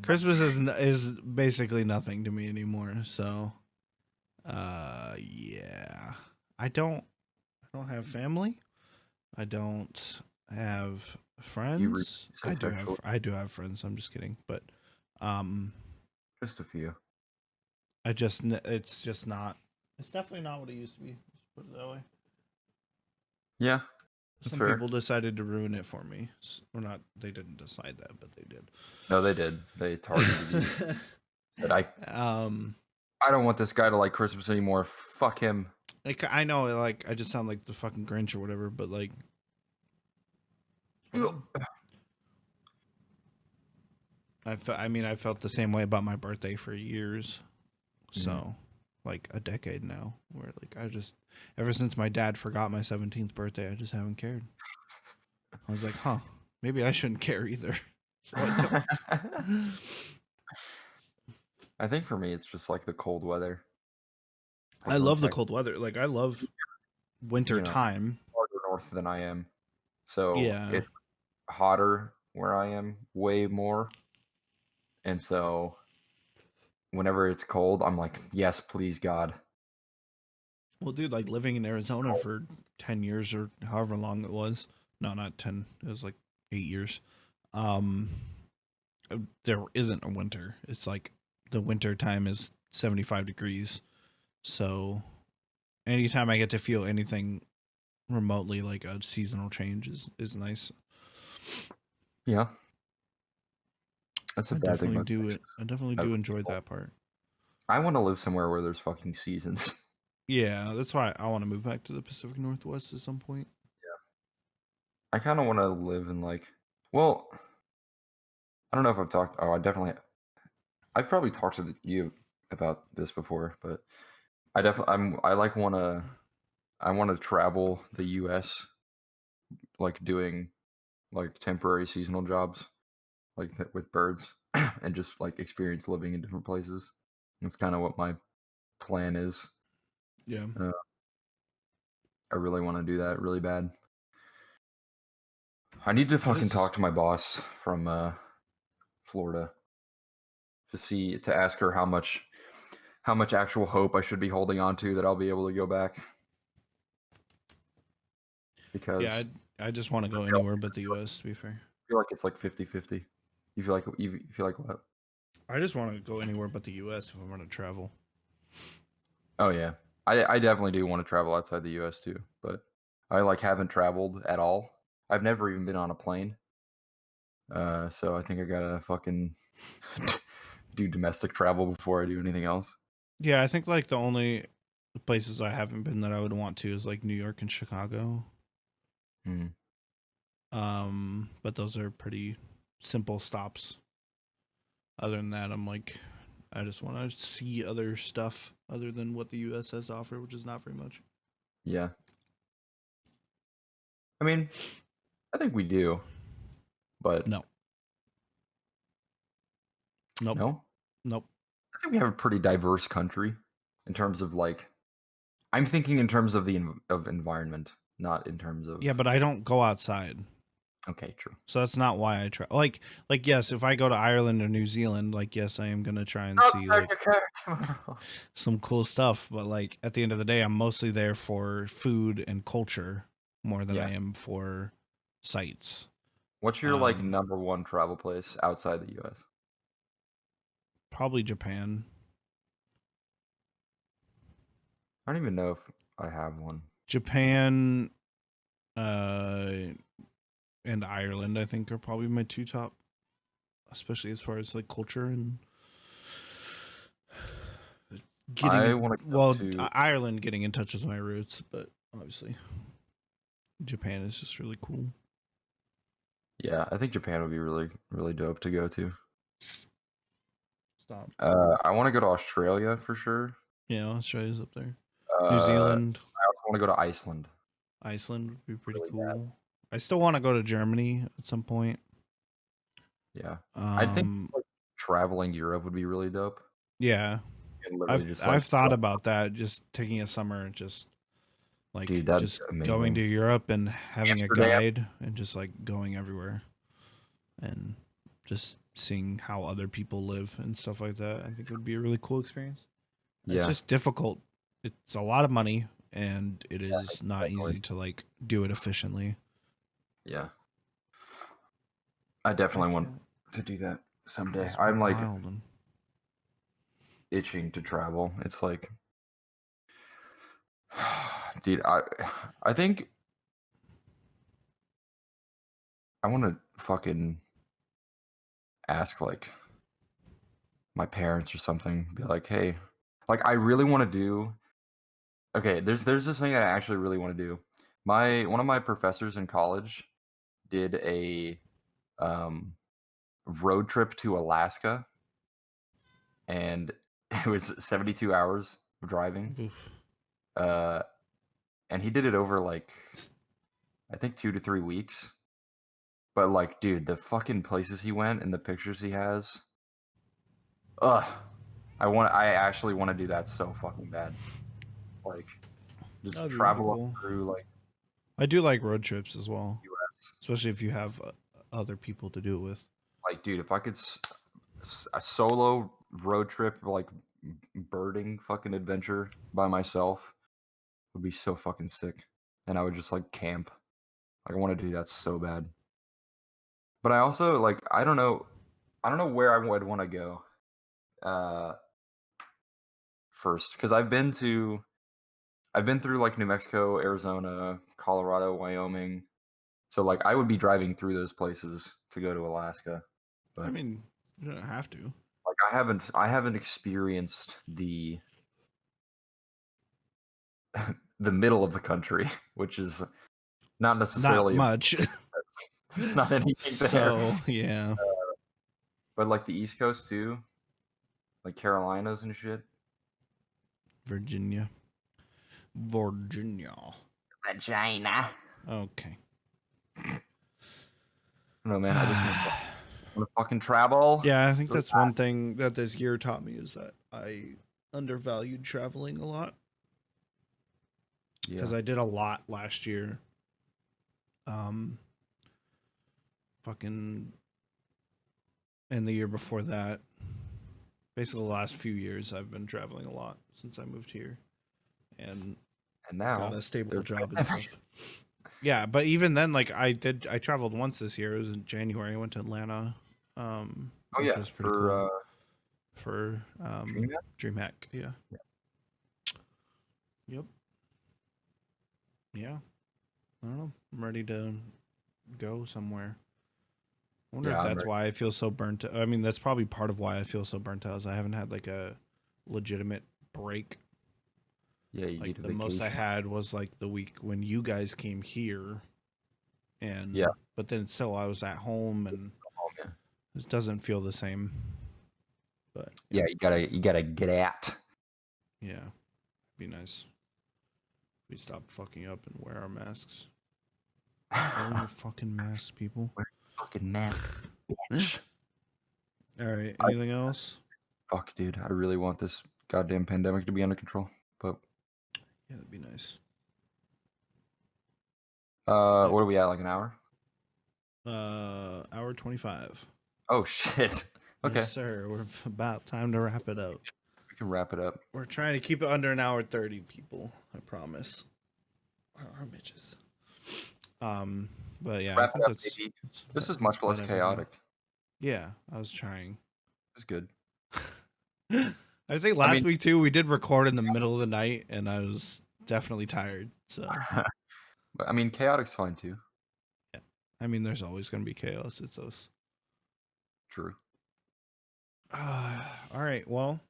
Speaker 1: Christmas is basically nothing to me anymore. So, yeah, I don't have family. I don't have
Speaker 2: You
Speaker 1: friends.
Speaker 2: say sexually?
Speaker 1: I do have friends. I'm just kidding, but
Speaker 2: Just a few.
Speaker 1: it's just not. It's definitely not what it used to be. Let's put it that way.
Speaker 2: Yeah, that's
Speaker 1: Some
Speaker 2: fair.
Speaker 1: people decided to ruin it for me. Or not. They didn't decide that, but they did.
Speaker 2: No, they did. They targeted you. But I don't want this guy to like Christmas anymore. Fuck him.
Speaker 1: Like I know, like I just sound like the fucking Grinch or whatever, but like, I felt the same way about my birthday for years.
Speaker 2: Mm-hmm.
Speaker 1: So, like a decade now, where like ever since my dad forgot my 17th birthday, I just haven't cared. I was like, huh, maybe I shouldn't care either. So I don't.
Speaker 2: I think for me, it's just like the cold weather.
Speaker 1: I
Speaker 2: Like,
Speaker 1: love the cold weather. Like I love winter
Speaker 2: you know,
Speaker 1: time.
Speaker 2: farther north than I am, so
Speaker 1: Yeah.
Speaker 2: it's hotter where I am way more, and so whenever it's cold, I'm like, yes, please, God.
Speaker 1: Well, dude, like living in Arizona for 10 years or however long it was. No, not 10. It was like 8 years. Um, there isn't a winter. It's like the winter time is 75 degrees. So anytime I get to feel anything remotely like a seasonal change is nice.
Speaker 2: Yeah, that's a
Speaker 1: I
Speaker 2: bad thing
Speaker 1: definitely
Speaker 2: about
Speaker 1: do
Speaker 2: Texas.
Speaker 1: it. I definitely
Speaker 2: That
Speaker 1: do
Speaker 2: would be
Speaker 1: enjoy
Speaker 2: cold.
Speaker 1: that part.
Speaker 2: I want to live somewhere where there's fucking seasons.
Speaker 1: Yeah, that's why I want to move back to the Pacific Northwest at some point.
Speaker 2: I kind of want to live in like, well, I don't know if I've talked. Oh, I've probably talked to you about this before, but I like I want to travel the U.S. like doing like temporary seasonal jobs like with birds and just like experience living in different places. That's kind of what my plan is.
Speaker 1: Yeah.
Speaker 2: Uh, I really want to do that really bad. I need to
Speaker 1: I
Speaker 2: fucking
Speaker 1: just
Speaker 2: talk to my boss from Florida to ask her how much actual hope I should be holding on to that I'll be able to go back
Speaker 1: yeah,
Speaker 2: because
Speaker 1: I just want to go anywhere but the US to be fair.
Speaker 2: I feel like it's like 50-50. You feel like what?
Speaker 1: I just want to go anywhere but the US if I'm going to travel.
Speaker 2: Oh yeah. I definitely do want to travel outside the US too, but I like haven't traveled at all. I've never even been on a plane. So I think I gotta fucking do domestic travel before I do anything else.
Speaker 1: Yeah, I think like the only places I haven't been that I would want to is like New York and Chicago.
Speaker 2: Hmm.
Speaker 1: But those are pretty simple stops. Other than that, I'm like I just want to see other stuff other than what the US has to offer, which is not very much.
Speaker 2: Yeah. I mean, I think we do, but
Speaker 1: No. Nope.
Speaker 2: no.
Speaker 1: Nope.
Speaker 2: I think we have a pretty diverse country in terms of like I'm thinking in terms of of environment, not in terms of
Speaker 1: Yeah, but I don't go outside.
Speaker 2: okay, true.
Speaker 1: So that's not why I try. Like yes, if I go to Ireland or New Zealand, like yes, I am gonna try and see like some cool stuff. But like at the end of the day, I'm mostly there for food and culture more than
Speaker 2: Yeah.
Speaker 1: I am for sights.
Speaker 2: What's your like number one travel place outside the US?
Speaker 1: Probably Japan.
Speaker 2: I don't even know if I have one.
Speaker 1: Japan, uh, and Ireland, I think, are probably my two top, especially as far as like culture and getting
Speaker 2: I
Speaker 1: in.
Speaker 2: want to go
Speaker 1: Well,
Speaker 2: to
Speaker 1: Ireland getting in touch with my roots, but obviously Japan is just really cool.
Speaker 2: yeah, I think Japan would be really really dope to go to.
Speaker 1: Stop.
Speaker 2: I want to go to Australia for sure.
Speaker 1: Yeah, Australia's up there. New Zealand,
Speaker 2: I also want to go to Iceland.
Speaker 1: Iceland would be pretty
Speaker 2: Really bad.
Speaker 1: cool. I still want to go to Germany at some point.
Speaker 2: Yeah, I think
Speaker 1: Um,
Speaker 2: like, traveling Europe would be really dope.
Speaker 1: yeah,
Speaker 2: And literally
Speaker 1: I've
Speaker 2: just like
Speaker 1: I've thought about that. Just taking a summer and just like
Speaker 2: dude, that'd be
Speaker 1: just going to
Speaker 2: amazing.
Speaker 1: Europe and having a
Speaker 2: Amsterdam.
Speaker 1: guide and just like going everywhere and just seeing how other people live and stuff like that. I think it would be a really cool experience. It's
Speaker 2: Yeah,
Speaker 1: just difficult. It's a lot of money and it
Speaker 2: yeah,
Speaker 1: is not
Speaker 2: exactly.
Speaker 1: easy to like do it efficiently.
Speaker 2: Yeah, I
Speaker 1: My
Speaker 2: definitely want
Speaker 1: cat
Speaker 2: to do that someday.
Speaker 1: is
Speaker 2: I'm like
Speaker 1: wild and
Speaker 2: itching to travel. It's like, dude, I think I want to fucking ask like my parents or something. Be like, hey, like I really want to do. Okay, there's this thing I actually really want to do. One of my professors in college did a um road trip to Alaska, and it was 72 hours of driving.
Speaker 1: Oof.
Speaker 2: And he did it over like I think 2 to 3 weeks. But like, dude, the fucking places he went and the pictures he has. Ugh. I actually want to do that so fucking bad. Like, just
Speaker 1: That'd be really
Speaker 2: travel
Speaker 1: cool.
Speaker 2: up through like
Speaker 1: I do like road trips as well,
Speaker 2: US.
Speaker 1: especially if you have other people to do it with.
Speaker 2: Like, dude, if I could a solo road trip like birding fucking adventure by myself would be so fucking sick. And I would just like camp. Like, I want to do that so bad. But I also like I don't know where I would want to go first, because I've been through like New Mexico, Arizona, Colorado, Wyoming. So like I would be driving through those places to go to Alaska. But
Speaker 1: I mean, you don't have to.
Speaker 2: like I haven't experienced the the middle of the country, which is not necessarily
Speaker 1: Not much.
Speaker 2: There's not anything there.
Speaker 1: So yeah.
Speaker 2: But like the East Coast too, like Carolinas and shit.
Speaker 1: Virginia.
Speaker 2: Vagina.
Speaker 1: Okay.
Speaker 2: No man, I just want to fucking travel.
Speaker 1: Yeah, I think that's one thing that this year taught me is that I undervalued traveling a lot. Because I did a lot last year. Fucking, and the year before that. Basically, the last few years, I've been traveling a lot since I moved here, and
Speaker 2: now
Speaker 1: got a stable job and stuff. Yeah, but even then, like I traveled once this year. It was in January. I went to Atlanta. Which was pretty cool. For DreamHack, yeah. Yep. Yeah. I don't know. I'm ready to go somewhere. I wonder if that's why I feel so burnt out. I mean, that's probably part of why I feel so burnt out is I haven't had like a legitimate break.
Speaker 2: Yeah, you
Speaker 1: like
Speaker 2: need a
Speaker 1: the
Speaker 2: vacation.
Speaker 1: most I had was like the week when you guys came here, and but then still I was at home and it doesn't feel the same. But
Speaker 2: yeah, you gotta get out.
Speaker 1: Yeah, be nice. We stop fucking up and wear our masks. Wear your fucking masks, people.
Speaker 2: Wear your fucking mask.
Speaker 1: All right. Anything else?
Speaker 2: Fuck, dude. I really want this goddamn pandemic to be under control. But
Speaker 1: yeah, that'd be nice.
Speaker 2: What are we at? Like an hour?
Speaker 1: Hour 25.
Speaker 2: Oh shit. Okay.
Speaker 1: Yes, sir. We're about time to wrap it up.
Speaker 2: We can wrap it up.
Speaker 1: We're trying to keep it under an hour 30, people. I promise. Our bitches. But yeah,
Speaker 2: wrap
Speaker 1: I think
Speaker 2: it up, baby. This is much less chaotic.
Speaker 1: Yeah, I was trying.
Speaker 2: It was good.
Speaker 1: I think last week too, we did record in the middle of the night, and I was definitely tired. So,
Speaker 2: but I mean, chaotic's fine too.
Speaker 1: Yeah, I mean, there's always gonna be chaos. It's us.
Speaker 2: True.
Speaker 1: All right. Well,